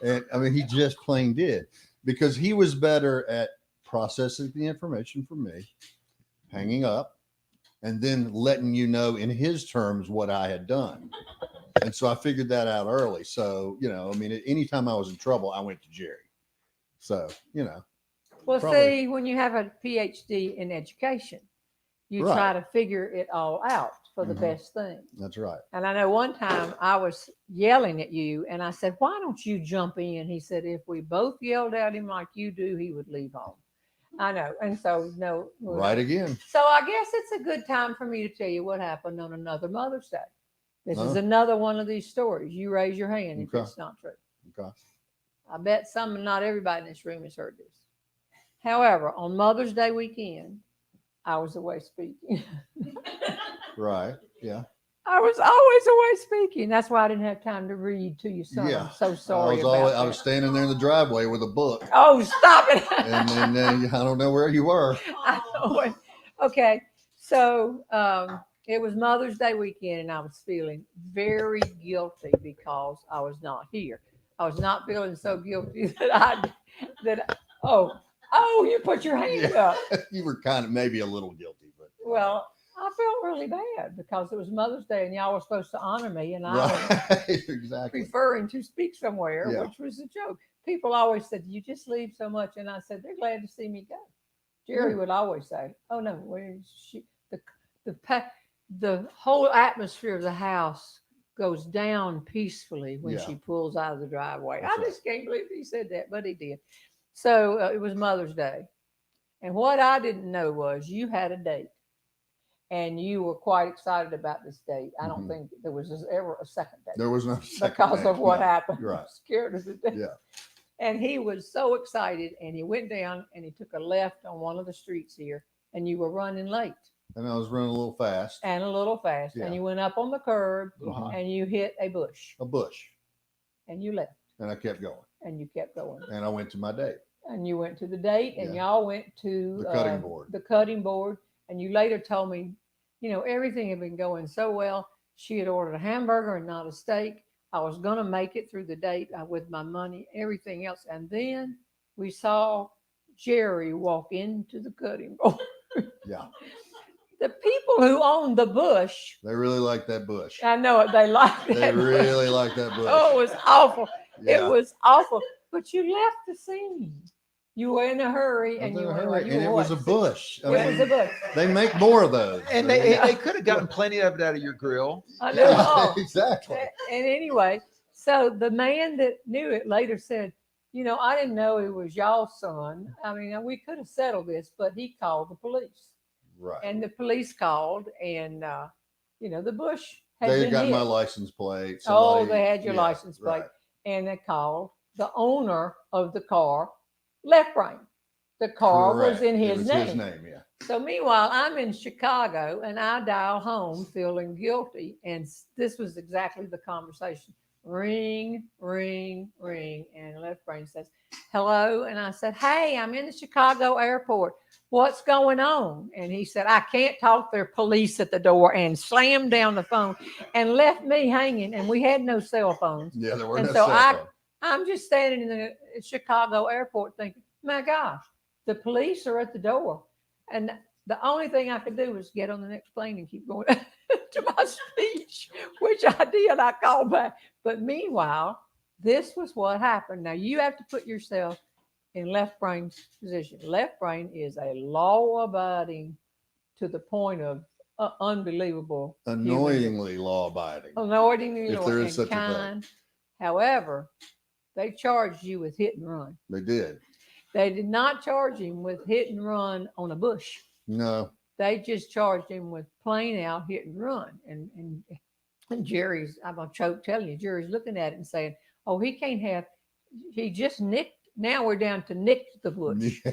And I mean, he just plain did because he was better at processing the information from me, hanging up, and then letting you know in his terms what I had done. And so I figured that out early. So, I mean, anytime I was in trouble, I went to Jerry. So, Well, Probably. see, when you have a PhD in education, you Right. try to figure it all out for the Mhm. best thing. that's right. And I know one time I was yelling at you and I said, why don't you jump in? He said, if we both yelled at him like you do, he would leave home. I know. And so, no. Right again. So I guess it's a good time for me to tell you what happened on another Mother's Day. This is Huh? another one of these stories. You raise your hand if Okay. it's not true. Okay. I bet not everybody in this room has heard this. However, on Mother's Day weekend, I was away speaking. Right. Yeah. I was always away speaking. That's why I didn't have time to read to your son. Yeah. I'm so sorry. I was standing there in the driveway with a book. Oh, stop it. And then I don't know where you were. I know it. Okay. So it was Mother's Day weekend, and I was feeling very guilty because I was not here. I was not feeling so guilty you put your hand up. You were kind of maybe a little guilty, but Well, I felt really bad because it was Mother's Day and y'all were supposed to honor me, and I was right, exactly. preferring to speak somewhere, Yeah. which was a joke. People always said, you just leave so much. And I said, they're glad to see me go. Jerry would always say, oh, no, the whole atmosphere of the house goes down peacefully when Yeah. she pulls out of the driveway. That's I just can't believe he said that, but he did. So it was Mother's Day. And what I didn't know was you had a date. And you were quite excited about this date. I don't Mhm. think there was ever a second date There was no second because date. of what No. happened. You're I'm right. scared of the day. Yeah. And he was so excited, and he went down and he took a left on one of the streets here, and you were running late And I was running a little fast. and a little fast, Yeah. and you went up on the curb Uh-huh. and you hit a bush A bush. and you left And I kept going. and you kept going. And I went to my date. And you went to the date, and Yeah. y'all went to The cutting board. The cutting board, and you later told me, everything had been going so well. She had ordered a hamburger and not a steak. I was going to make it through the date with my money, everything else. And then we saw Jerry walk into the cutting board. Yeah. The people who own the bush, They really like that bush. I know it, they like that. They bush. really like that bush. Oh, it was awful. Yeah. It was awful. But you left the scene. You were in a hurry and you were like, And it was a bush. I It was mean, a bush. they make more of those. And they could have gotten plenty of it out of your grill. I know. Exactly. And anyway, so the man that knew it later said, I didn't know it was y'all's son. I mean, we could have settled this, but he called the police. Right. And the police called, and the bush had They been got hit. my license plate. Oh, Somebody- they had your yeah, license plate. right. And they called the owner of the car, Left Brain. The car was Correct. in It his was name. His name, yeah. So meanwhile, I'm in Chicago and I dial home feeling guilty. And this was exactly the conversation. Ring, ring, ring. And Left Brain says, hello. And I said, hey, I'm in the Chicago airport. What's going on? And he said, I can't talk. There are police at the door, and slammed down the phone and left me hanging. And we had no cell phones. Yeah, there were And no so cell phones. I'm just standing in the Chicago airport thinking, my gosh, the police are at the door. And the only thing I could do was get on the next plane and keep going to my speech, which I did. I called back. But meanwhile, this was what happened. Now you have to put yourself in Left Brain's position. Left Brain is a law-abiding to the point of unbelievable. Annoyingly law-abiding. Annoyingly If law there and is such a thing. kind. However, they charged you with hit and run. They did. They did not charge him with hit and run on a bush. No. They just charged him with plain out hit and run. And Jerry's, I'm going to choke telling you, Jerry's looking at it and saying, oh, he just nicked. Now we're down to nick the bush. Yeah.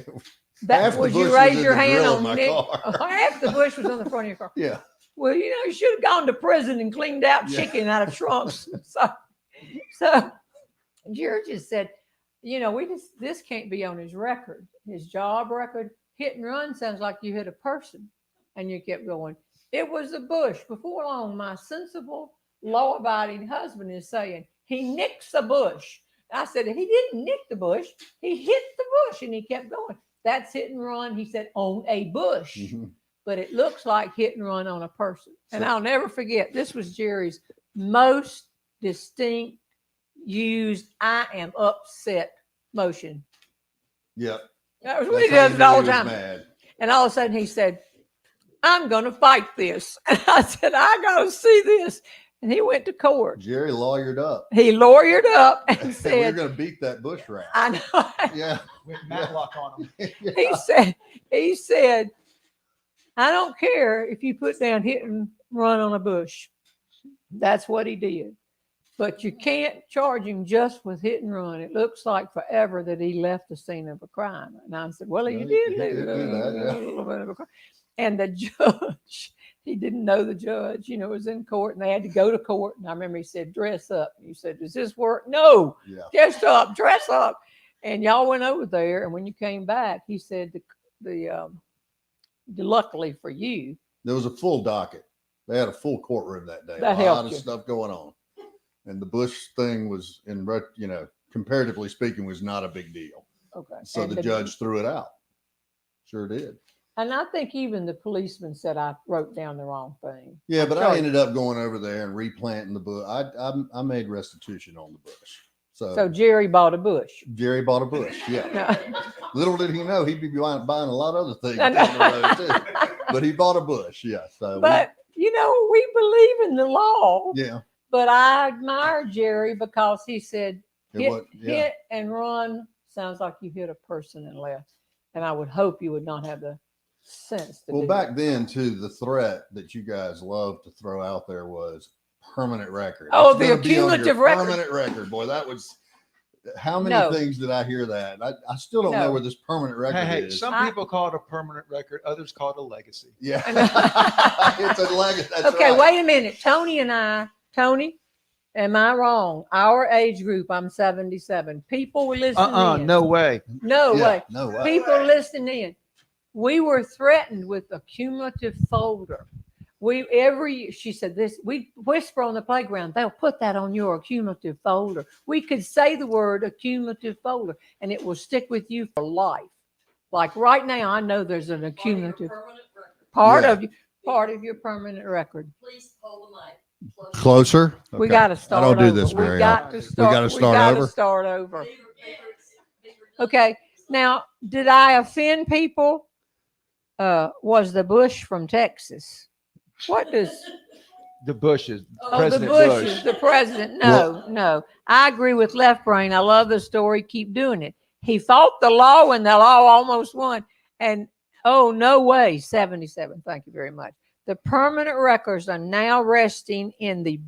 That Half the was bush you was raise in your the hand grill of on my nick. car. Half the bush was on the front of your car. Yeah. Well, you should have gone to prison and cleaned out Yeah. chicken out of trunks. So Jerry just said, this can't be on his record, his job record. Hit and run sounds like you hit a person. And you kept going. It was a bush. Before long, my sensible, law-abiding husband is saying, he nicks a bush. I said, he didn't nick the bush. He hit the bush. And he kept going. That's hit and run, he said, on a bush. Mm-hmm. But it looks like hit and run on a person. And I'll never forget, this was Jerry's most distinct used I am upset motion. Yep. That was what he does it all the time. Mad. And all of a sudden he said, I'm going to fight this. And I said, I got to see this. And he went to court. Jerry lawyered up. He lawyered up and We're said, going to beat that bush rat. I know. Yeah. With Matlock on them. Yeah. He said, I don't care if you put down hit and run on a bush. That's what he did. But you can't charge him just with hit and run. It looks like forever that he left the scene of a crime. And I said, well, he Well, did he leave did do that, yeah. a little bit of a crime. And the judge, he didn't know the judge, was in court and they had to go to court. And I remember he said, dress up. And you said, does this work? No, Yeah. dress up. And y'all went over there. And when you came back, he said, luckily for you, There was a full docket. They had a full courtroom that day. That a lot helped of you. stuff going on. And the Bush thing was, comparatively speaking, was not a big deal. okay. So And the judge threw it out. Sure did. And I think even the policeman said I wrote down the wrong thing. Yeah, but I Sorry. ended up going over there and replanting the bush. I made restitution on the bush. So Jerry bought a bush. Jerry bought a bush. Yeah. No. Little did he know he'd be buying a lot of other things I down know. the road too. But he bought a bush. Yeah. So But, we believe in the law. yeah. But I admire Jerry because he said, Yeah. hit and run sounds like you hit a person and left. And I would hope you would not have the sense to Well, do back that. then too, the threat that you guys loved to throw out there was permanent record. Oh, It's the gonna be on your accumulative record. Permanent record, boy. That was how many No. things did I hear that? I still don't know No. where this permanent record Hey, is. some people call it a permanent record. Others call it a legacy. Yeah, I know. it's a legacy. That's Okay, right. wait a minute. Tony, am I wrong? Our age group, I'm 77. People were listening in. No way. No Yeah, way. no way. People listening in. We were threatened with a cumulative folder. She said this, we whisper on the playground, they'll put that on your accumulative folder. We could say the word accumulative folder and it will stick with you for life. Like right now, I know there's an accumulative Permanent record. part of your permanent record. Please hold the mic. Closer. We Okay. got to start I don't do over. this We very got often. to start. gotta start over? Start over. Beaver, Okay. Now, did I offend people? Was the Bush from Texas? What does The Bushes, the President Bush Bush. is the president? No, no. I agree with Left Brain. I love the story. Keep doing it. He fought the law and the law almost won. And oh, no way. 77. Thank you very much. The permanent records are now resting in the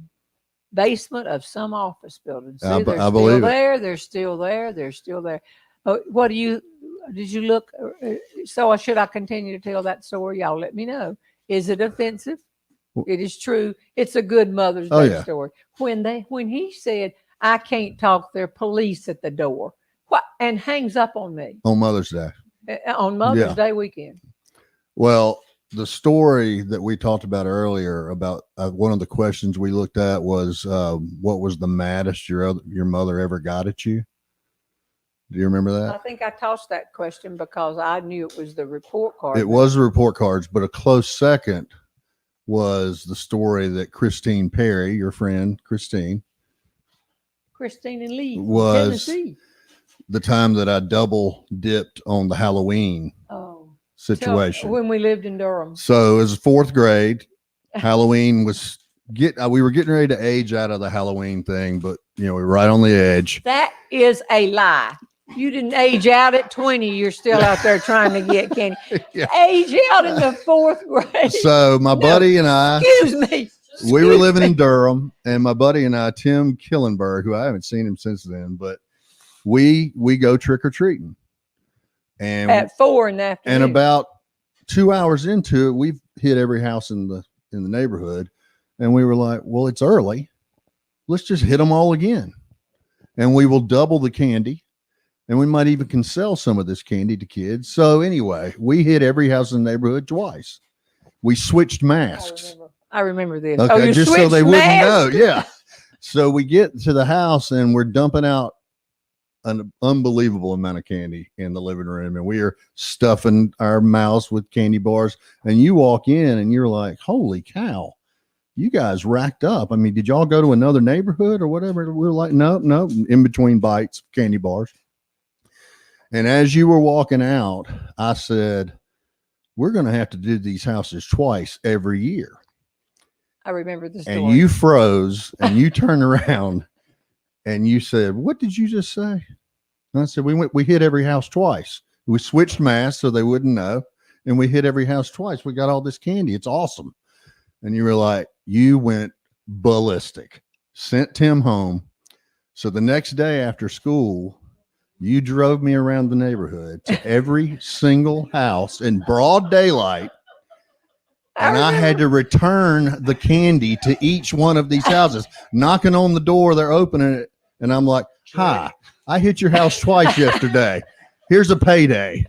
basement of some office building. See, I they're believe still it. there. They're still there. They're still there. Oh, what do you, did you look? So should I continue to tell that story? Y'all let me know. Is it offensive? It is true. It's a good Mother's Oh, Day yeah. story. When he said, I can't talk, there are police at the door. What? And hangs up on me On Mother's Day. on Mother's Yeah. Day weekend. Well, the story that we talked about earlier about one of the questions we looked at was what was the maddest your mother ever got at you? Do you remember I that? think I tossed that question because I knew it was the report card. It was the report cards, but a close second was the story that Christine Perry, your friend Christine, Christine and Lee from was Tennessee. the time that I double dipped on the Halloween Oh, situation. when we lived in Durham. So it was fourth grade. Halloween was we were getting ready to age out of the Halloween thing, but we were right on the edge. That is a lie. You didn't age out at 20. You're still out there trying to get candy. Yeah. Age out in the fourth grade. So my buddy and I, Excuse me. we were living in Durham, and my buddy and I, Tim Killenberg, who I haven't seen him since then, but we go trick or treating, and At 4 in the afternoon. and about 2 hours into it, we've hit every house in the neighborhood, and we were like, well, it's early, let's just hit them all again, and we will double the candy, and we might even can sell some of this candy to kids. So anyway, we hit every house in the neighborhood twice. We switched masks. I remember this. Okay, you just so switched they wouldn't know. masks? Yeah. So we get to the house and we're dumping out an unbelievable amount of candy in the living room, and we are stuffing our mouths with candy bars. And you walk in and you're like, holy cow, you guys racked up. I mean, did y'all go to another neighborhood or whatever? We were like, no, in between bites, candy bars. And as you were walking out, I said, we're going to have to do these houses twice every year. I remember the story. And you froze and you turned around and you said, what did you just say? And I said, we hit every house twice. We switched masks so they wouldn't know. And we hit every house twice. We got all this candy. It's awesome. And you were like, you went ballistic, sent Tim home. So the next day after school, you drove me around the neighborhood to every single house in broad daylight. And I had to return the candy to each one of these houses, knocking on the door. They're opening it. And I'm like, hi, I hit your house twice yesterday. Here's a payday.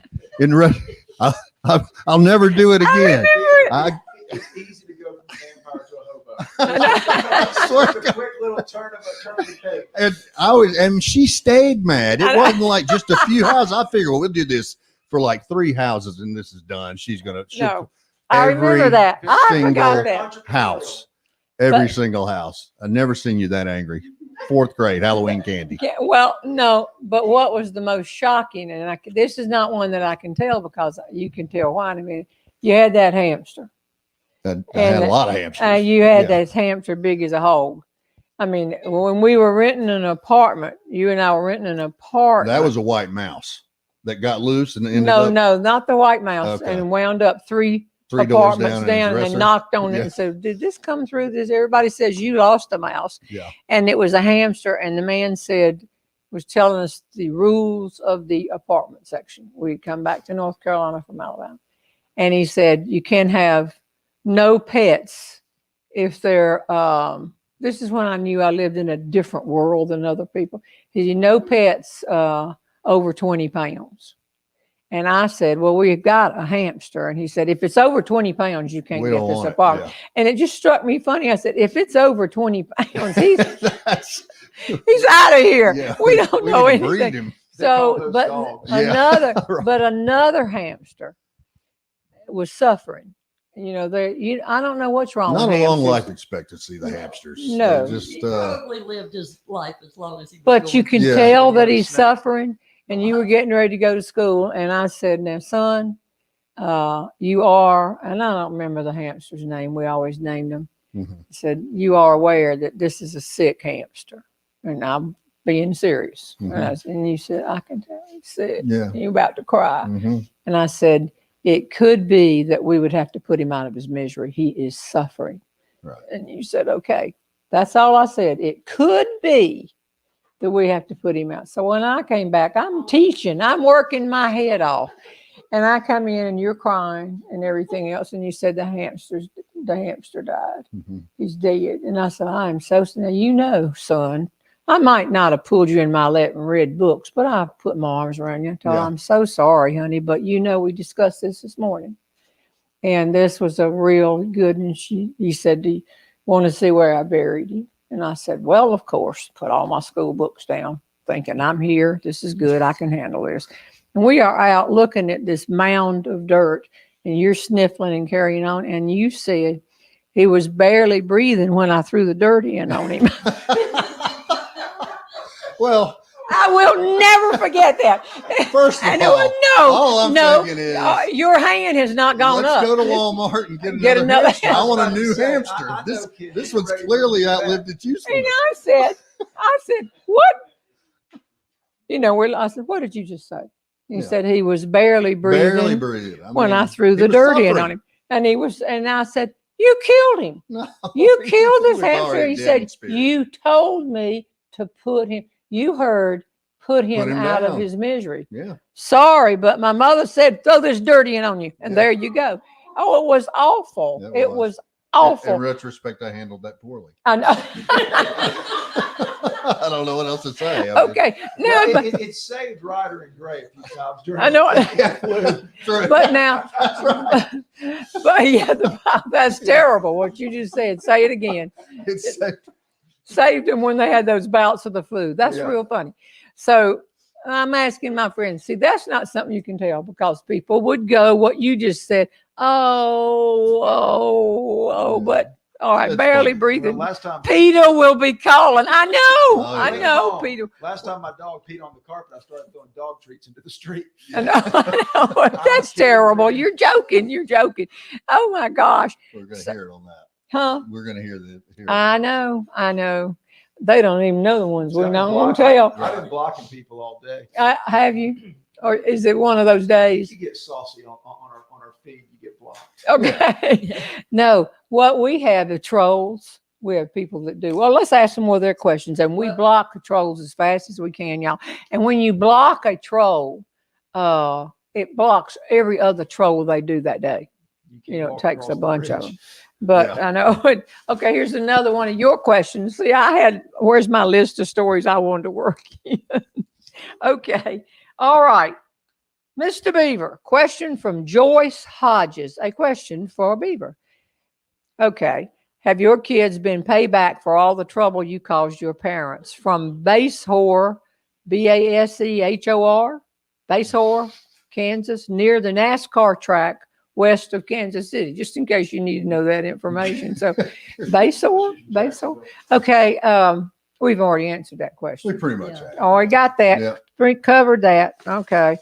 I'll never do it again. It's easy to go from vampire to a hobo. It's a quick little turn of a cake. And she stayed mad. It wasn't like just a few houses. I figured, well, we'll do this for like 3 houses and this is done. She's going to. No. I remember that. I forgot that. House. Every single house. I've never seen you that angry. 4th grade Halloween candy. Yeah, well, no, but what was the most shocking, and this is not one that I can tell because you can tell why in a minute. You had that hamster. I had a lot of hamsters. You had that hamster big as a hog. I mean, when we were renting an apartment, you and I were renting an apartment. That was a white mouse that got loose and ended No, up not the white mouse, Okay. and wound up 3 3 doors apartments down down and knocked on it and said, did this come through this? Everybody says you lost a mouse. Yeah. And it was a hamster. And the man was telling us the rules of the apartment section. We'd come back to North Carolina from Alabama. And he said, you can have no pets if they're, this is when I knew I lived in a different world than other people. He said, no pets over 20 pounds. And I said, well, we've got a hamster. And he said, if it's over 20 pounds, you can't get this apartment. Yeah. And it just struck me funny. I said, if it's over 20 pounds, he's out of here. Yeah. We don't know anything. So, but another hamster was suffering. I don't know what's wrong Not with a long hamsters. life expectancy, the hamsters. No. He probably lived his life as long as he was But you can tell that he's suffering. and you were getting ready to go to school. And I said, now, son, you are, and I don't remember the hamster's name. We always named them. Mhm. I said, you are aware that this is a sick hamster. And I'm being serious. Mhm. And you said, I can tell he's sick. Yeah. You're about to cry. Mhm. And I said, it could be that we would have to put him out of his misery. He is suffering. Right. And you said, okay. That's all I said. It could be that we have to put him out. So when I came back, I'm teaching, I'm working my head off. And I come in and you're crying and everything else. And you said the hamster died. Mhm. He's dead. And I said, I am so, now you know, son, I might not have pulled you in my lap and read books, but I put my arms around you and told you, Yeah. I'm so sorry, honey. But you know, we discussed this morning. And this was a real good. And he said, do you want to see where I buried him? And I said, well, of course, put all my school books down, thinking I'm here. This is good. I can handle this. And we are out looking at this mound of dirt, and you're sniffling and carrying on. And you said he was barely breathing when I threw the dirt in on him. Well, I will never forget that. first of I all, know, all I'm no, thinking is, your hand has not gone let's up. go to Walmart and get Get another another hamster. I want a hamster. new Say, hamster. I know This kids one's ready to clearly go back. outlived its And usefulness. I said, what? You know, I said, what did you just say? He Yeah. said he was barely breathing Barely breathe. when I mean, threw he the was dirt in suffering. on him. And I said, you killed him. No, You he killed this was hamster. already He dead said, in spirit. you told me to put him, you heard, put him him out of down. his misery. Yeah. Sorry, but my mother said, throw this dirt in on you. And Yeah. there you go. Oh, it was awful. It It was. was awful. In retrospect, I handled that poorly. I know. I don't know what else to say. I mean, Okay. No, Well, but it saved Ryder and Gray a few times during I know it. the flu. But now, but yeah, that's terrible. What you just said. Say it again. It's Saved them when they had those bouts of the flu. That's Yeah. real funny. So I'm asking my friends, see, that's not something you can tell because people would go what you just said. Oh, but all right, That's barely funny. breathing. Well, last time Peter will be calling. I know. Oh, I yeah. know, Peter. Last time my dog peed on the carpet, I started throwing dog treats into the street. I know. That's kidding, terrible. man. You're joking. You're joking. Oh my gosh. We're going to So- hear it on that. Huh? We're going to hear it. I know. They don't even know the ones So we I've don't been want to blocking- tell. I've been blocking people all day. Have you? Or is it one of those days? You get saucy on our feed, you get blocked. Okay. No, what we have are trolls. We have people that do. Well, let's ask some more of their questions. And we block the trolls as fast as we can, y'all. And when you block a troll, it blocks every other troll they do that day. can't It walk takes a across the bunch of bridge. them. But Yeah. I know. Okay, here's another one of your questions. See, where's my list of stories I wanted to work in? Okay. All right. Mr. Beaver, question from Joyce Hodges. A question for Beaver. Okay. Have your kids been paid back for all the trouble you caused your parents? From Basehor, Basehor, Basehor, Kansas, near the NASCAR track west of Kansas City, just in case you need to know that information. So Basehor. Okay. We've already answered that question. We pretty much Yeah. have. Oh, I got that. Yeah. Covered that. Okay.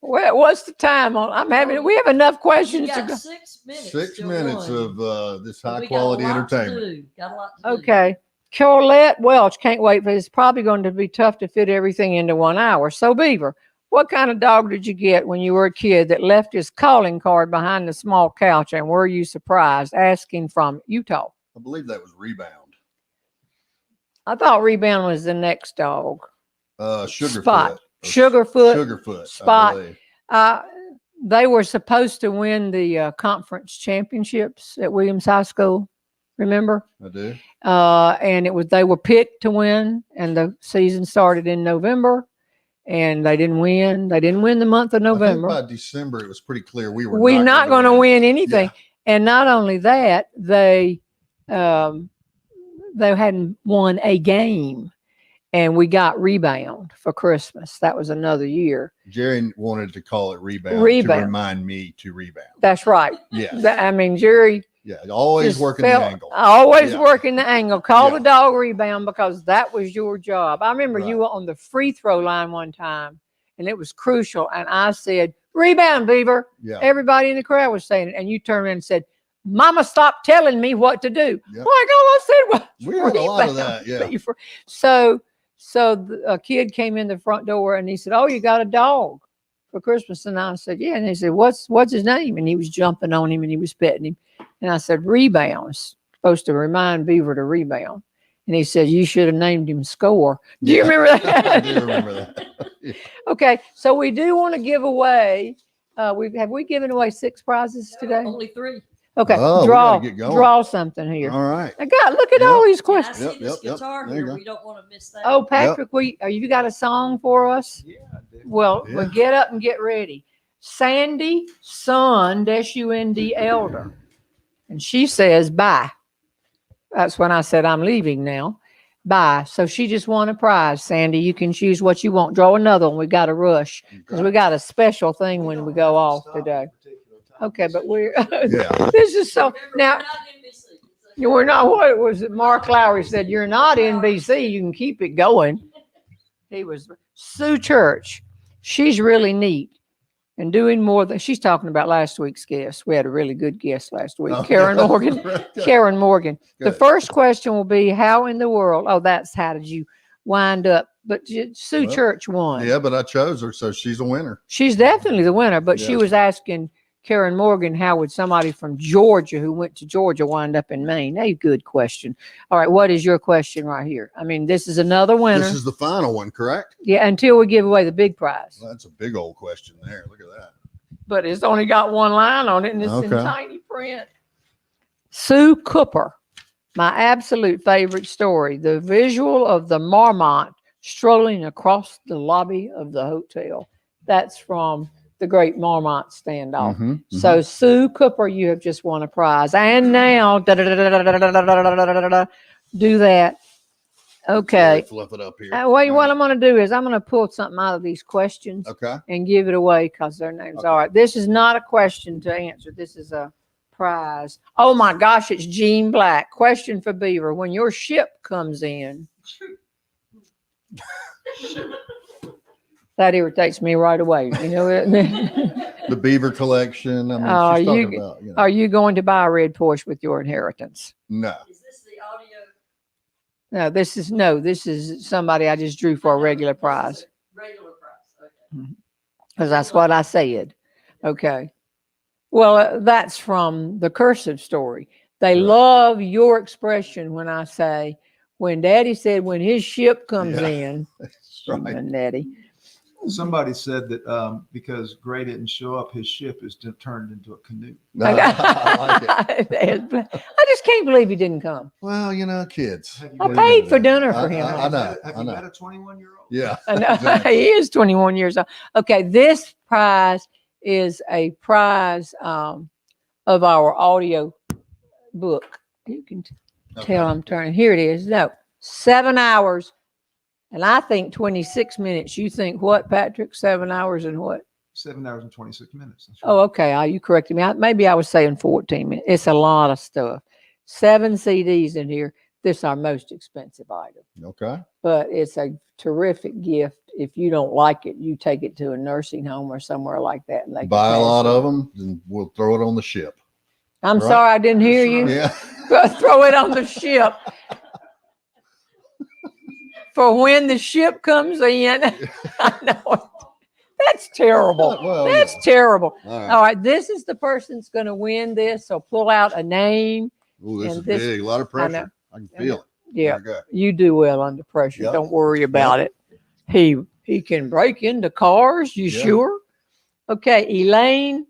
Well, what's the time on? We have enough You questions to got go. 6 minutes. 6 till minutes one. of this But high we quality got a lot to entertainment. do. Got a lot to do. Okay. Colette Welch can't wait, but it's probably going to be tough to fit everything into 1 hour. So, Beaver, what kind of dog did you get when you were a kid that left his calling card behind the small couch? And were you surprised? Asking from Utah. I believe that was Rebound. I thought Rebound was the next dog. Sugarfoot. Spot. Sugarfoot. Sugarfoot. I Spot. believe. They were supposed to win the conference championships at Williams High School. Remember? I do. And they were picked to win, and the season started in November, and they didn't win. They didn't win the month of November. I think by December, it was pretty clear we're not going to win anything. Yeah. And not only that, they hadn't won a game, and we got Rebound for Christmas. That was another year. Jerry wanted to call it Rebound, Rebound. to remind me to rebound. That's right. Yeah. Jerry. Yeah. Always just working the felt- angle. Always Yeah. working the angle. Call Yeah. the dog Rebound because that was your job. I remember you Right. were on the free throw line one time and it was crucial. And I said, rebound, Beaver. Yeah. Everybody in the crowd was saying it. And you turned around and said, Mama, stop telling me what to do. Yep. Like all I said was, We heard a lot of rebound, that. Yeah. Beaver. A kid came in the front door and he said, oh, you got a dog for Christmas? And I said, yeah. And he said, what's his name? And he was jumping on him and he was petting him. And I said, rebounds, supposed to remind Beaver to rebound. And he said, you should have named him Score. Do you remember that? I do remember that. Yeah. Okay, so we do want to give away. Have we given away 6 prizes today? Only 3. Okay, Oh, we draw gotta get going. draw something here. All right. I got look at all these Yeah, I questions. see Yep, this yep, yep. guitar There you here. go. We don't want to miss that. Oh, Patrick, you got a song for us? Yeah, I do. Well, Yeah. get up and get ready. Sandy Sund, S-U-N-D, elder. And she says, bye. That's when I said, I'm leaving now. Bye. So she just won a prize, Sandy. You can choose what you want. Draw another one. We got to rush because we got a special thing when we go off today. Okay, but we're, Yeah. this is so, Remember, now, we're not NBC. we're not, what was it? Mark Lowry said, you're not NBC. You can keep it going. He was Sue Church. She's really neat and doing more than she's talking about last week's guest. We had a really good guest last week, Oh, Karen yeah. Morgan. Good. Karen Morgan. The Good. first question will be, how in the world? Oh, that's how did you wind up? But Sue Well, Church won. Yeah, but I chose her, so she's a winner. She's definitely the winner, but she Yeah. was asking Karen Morgan, how would somebody from Georgia who went to Georgia wind up in Maine? A good question. All right, what is your question right here? I mean, this is another winner. This is the final one, correct? Yeah, until we give away the big prize. Well, that's a big old question there. Look at that. But it's only got one line on it and it's in Okay. tiny print. Sue Cooper, my absolute favorite story, the visual of the marmot strolling across the lobby of the hotel. That's from the Great Marmot Standoff. Mhm, So Sue Cooper, you have just won a prize. And now, do that. Okay. Really fluff it up here. Wait, All what right. I'm going to do is I'm going to pull something out of these questions Okay. and give it away because their names. Okay. All right. This is not a question to answer. This is a prize. Oh my gosh, it's Jean Black. Question for Beaver. When your ship comes in, that irritates me right away. You know, The Beaver collection. I mean, Oh, she's talking you- about, are you going to buy a red Porsche with your inheritance? no. Is this the audio? No, this is somebody I just drew for a regular prize Regular prize. Okay. because that's what I said. Okay. Well, that's from the cursive story. They Right. love your expression when I say, when Daddy said, when his ship comes Yeah. in, Right. Daddy. Somebody said that because Gray didn't show up, his ship is turned into a canoe. No, I like it. I just can't believe he didn't come. Well, you know, kids. Have you I met- paid for dinner for I- him. I know. Have I you know. met a 21-year-old? Yeah. I know. Exactly. He is 21 years old. Okay, this prize is a prize of our audio book. You can tell I'm turning. Here it is. No, 7 hours. And I think 26 minutes. You think what, Patrick? 7 hours and what? 7 hours and 26 minutes. That's right. Oh, okay. You corrected me. Maybe I was saying 14 minutes. It's a lot of stuff. 7 CDs in here. This is our most expensive item. Okay. But it's a terrific gift. If you don't like it, you take it to a nursing home or somewhere like that. And they can Buy a pass lot it. of them and we'll throw it on the ship. I'm right? sorry I didn't hear you. Yeah. Throw it on the ship. For when the ship comes in. I know. That's terrible. Well, That's yeah. terrible. All right. All right. This is the person that's going to win this. So pull out a name. Ooh, this and is this- big. A lot of I know. pressure. I can feel it. Yeah. Okay. You do well under pressure. Yep. Don't worry about it. He can break into cars. You Yeah. sure? Okay. Elaine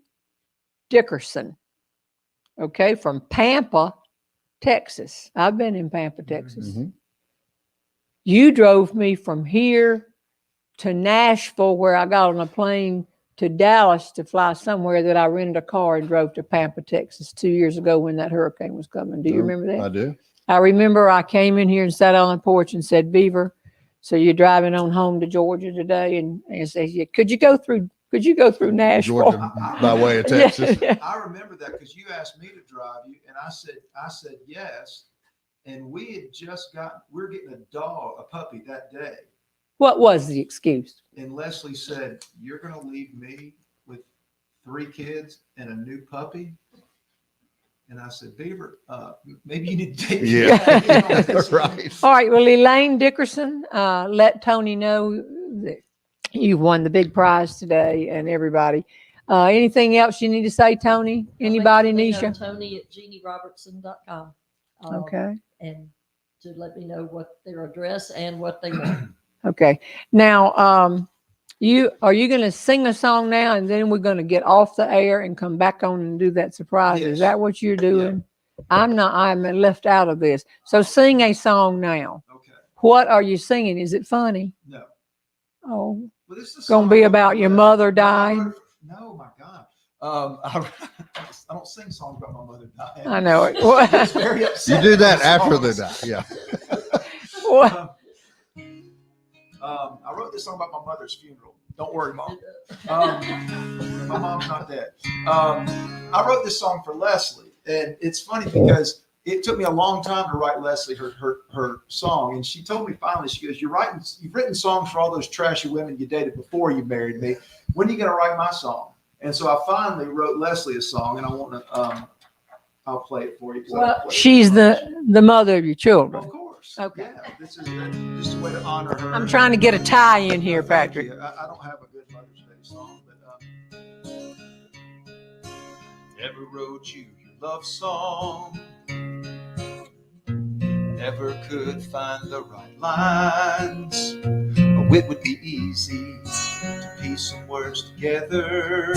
Dickerson. Okay. From Pampa, Texas. I've been in Pampa, Texas. Mhm. You drove me from here to Nashville, where I got on a plane to Dallas to fly somewhere that I rented a car and drove to Pampa, Texas 2 years ago when that hurricane was coming. Do you remember that? I do. I remember I came in here and sat on the porch and said, Beaver, so you're driving on home to Georgia today? And said, yeah, could you go through Nashville? Georgia by way of Texas. Yeah. I remember that because you asked me to drive you, and I said yes. And we had just we're getting a puppy that day. What was the excuse? And Leslie said, "You're going to leave me with 3 kids and a new puppy?" And I said, "Beaver, maybe you need to take Right. All right. Well, Elaine Dickerson, let Tony know that you won the big prize today and everybody. Anything else you need to say, Tony? Anybody, Let me know, Nisha? Tony at JeanneRobertson.com. Okay. And to let me know what their address and what they want. Okay. Now, are you going to sing a song now and then we're going to get off the air and come back on and do that surprise? Yes. Is that what you're doing? I'm left out of this. So sing a song now. Okay. What are you singing? Is it funny? No. Oh, Well, this is a gonna song be I wrote about for your Leslie. mother No, dying? No, my God. I don't sing songs about my mother dying. I know it. It's very You upset. do that after songs. the die. Yeah. What? I wrote this song about my mother's funeral. Don't worry, Mom. My mom's not dead. I wrote this song for Leslie, and it's funny because it took me a long time to write Leslie her song, and she told me finally, she goes, "You've written songs for all those trashy women you dated before you married me. When are you going to write my song?" And so I finally wrote Leslie a song, and I want to. I'll play it for you. Well, she's the mother of your children. Of course. Okay. Yeah, this is just a way to honor her. I'm trying to get a tie in here, Thank Patrick. you. I don't have a good Mother's Day song, but never wrote you your love song. Never could find the right lines. A wit would be easy to piece some words together.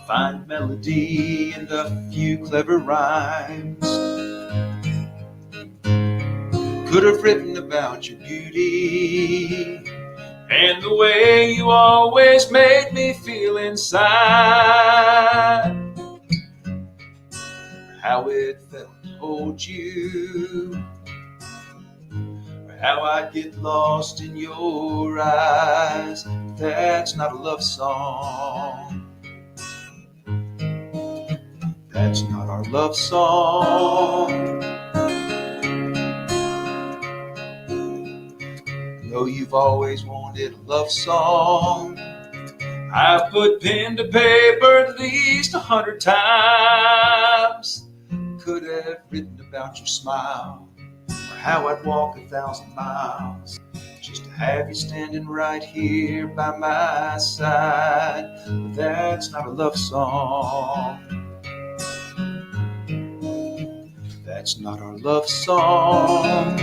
Find melody and a few clever rhymes. Could have written about your beauty and the way you always made me feel inside. How it felt to hold you, or how I'd get lost in your eyes. That's not a love song. That's not our love song. Though you've always wanted a love song, I put pen to paper at least 100 times. Could have written about your smile, or how I'd walk 1,000 miles just to have you standing right here by my side. But that's not a love song. That's not our love song.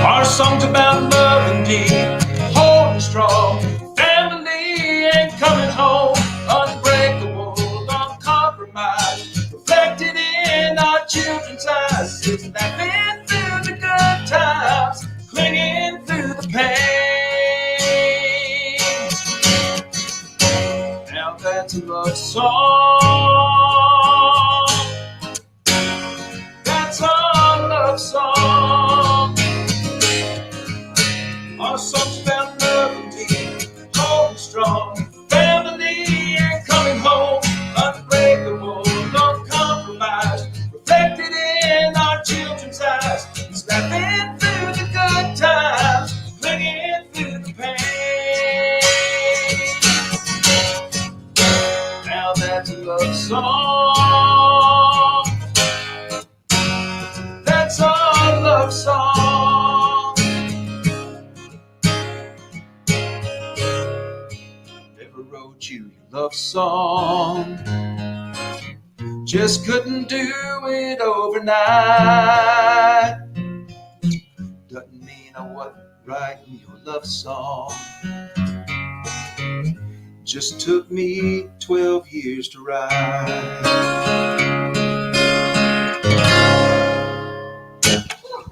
Our song's about love and deep, holding strong. Family ain't coming home, unbreakable, uncompromised. Reflected in our children's eyes, it's laughing through the good times, clinging through the pain. Now that's a love song. That's our love song. Our song's about love and deep, holding strong. Family ain't coming home, unbreakable, uncompromised. Reflected in our children's eyes, it's laughing through the good times, clinging through the pain. Now that's a love song. That's our love song. Never wrote you your love song. Just couldn't do it overnight. Doesn't mean I wasn't writing your love song. Just took me 12 years to write.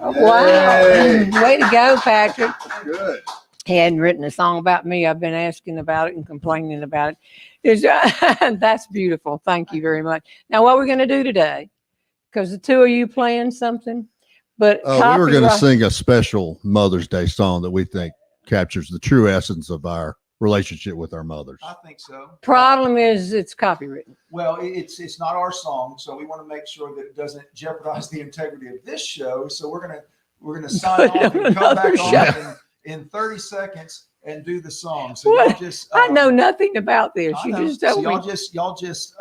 Wow. Way to go, Patrick. Good. He hadn't written a song about me. I've been asking about it and complaining about it. That's beautiful. Thank you very much. Now, what we're going to do today, because the two of you playing something, but We were going to copyright- sing a special Mother's Day song that we think captures the true essence of our relationship with our mothers. I think so. Problem is, it's copywritten. Well, it's not our song, so we want to make sure that it doesn't jeopardize the integrity of this show. So we're We're going to sign off and come Another back show. on in 30 seconds and do the song. So What? y'all just, I know nothing about this. I You know. just So told me. y'all just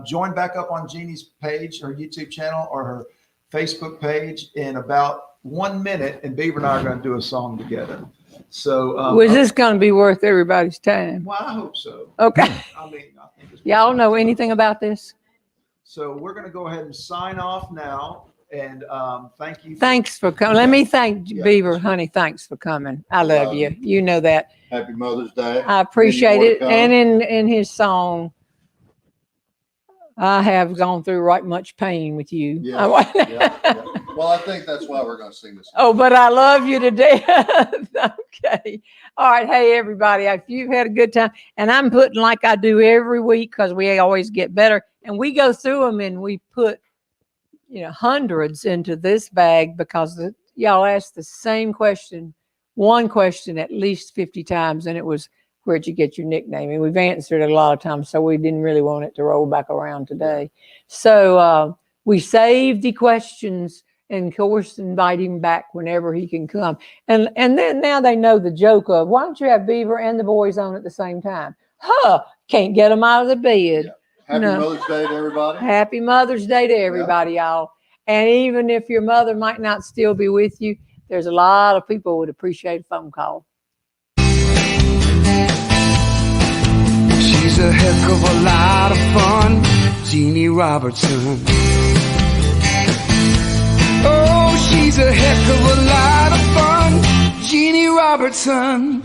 join back up on Jeannie's page, her YouTube channel, or her Facebook page in about 1 minute, and Beaver and I are going to do a song together. So, Was this going to be worth everybody's time? well, I hope so. Okay. I mean, I think it's Y'all know anything about this? So we're going to go ahead and sign off now. And thank you. Thanks for coming. Let me thank Yeah. Beaver, honey. Thanks for coming. I love you. You know that. Happy Mother's Day. I appreciate Many more it. to come. And in his song, I have gone through right much pain with you. Yeah, yeah. Well, I think that's why we're going to sing this. Oh, but I love you to death. Okay. All right. Hey, everybody. If you've had a good time, and I'm putting like I do every week because we always get better, and we go through them and we put, hundreds into this bag because y'all asked the same question, one question at least 50 times, and it was, where'd you get your nickname? And we've answered it a lot of times, so we didn't really want it to roll back around today. So we saved the questions and of course invite him back whenever he can come. And then now they know the joke of, why don't you have Beaver and the boys on at the same time? Can't get them out of the bed. Yeah. Happy No. Mother's Day to everybody. Happy Mother's Day to everybody, y'all. And even if your mother might not still be with you, there's a lot of people who would appreciate a phone call. She's a heck of a lot of fun, Jeanne Robertson. Oh, she's a heck of a lot of fun, Jeanne Robertson.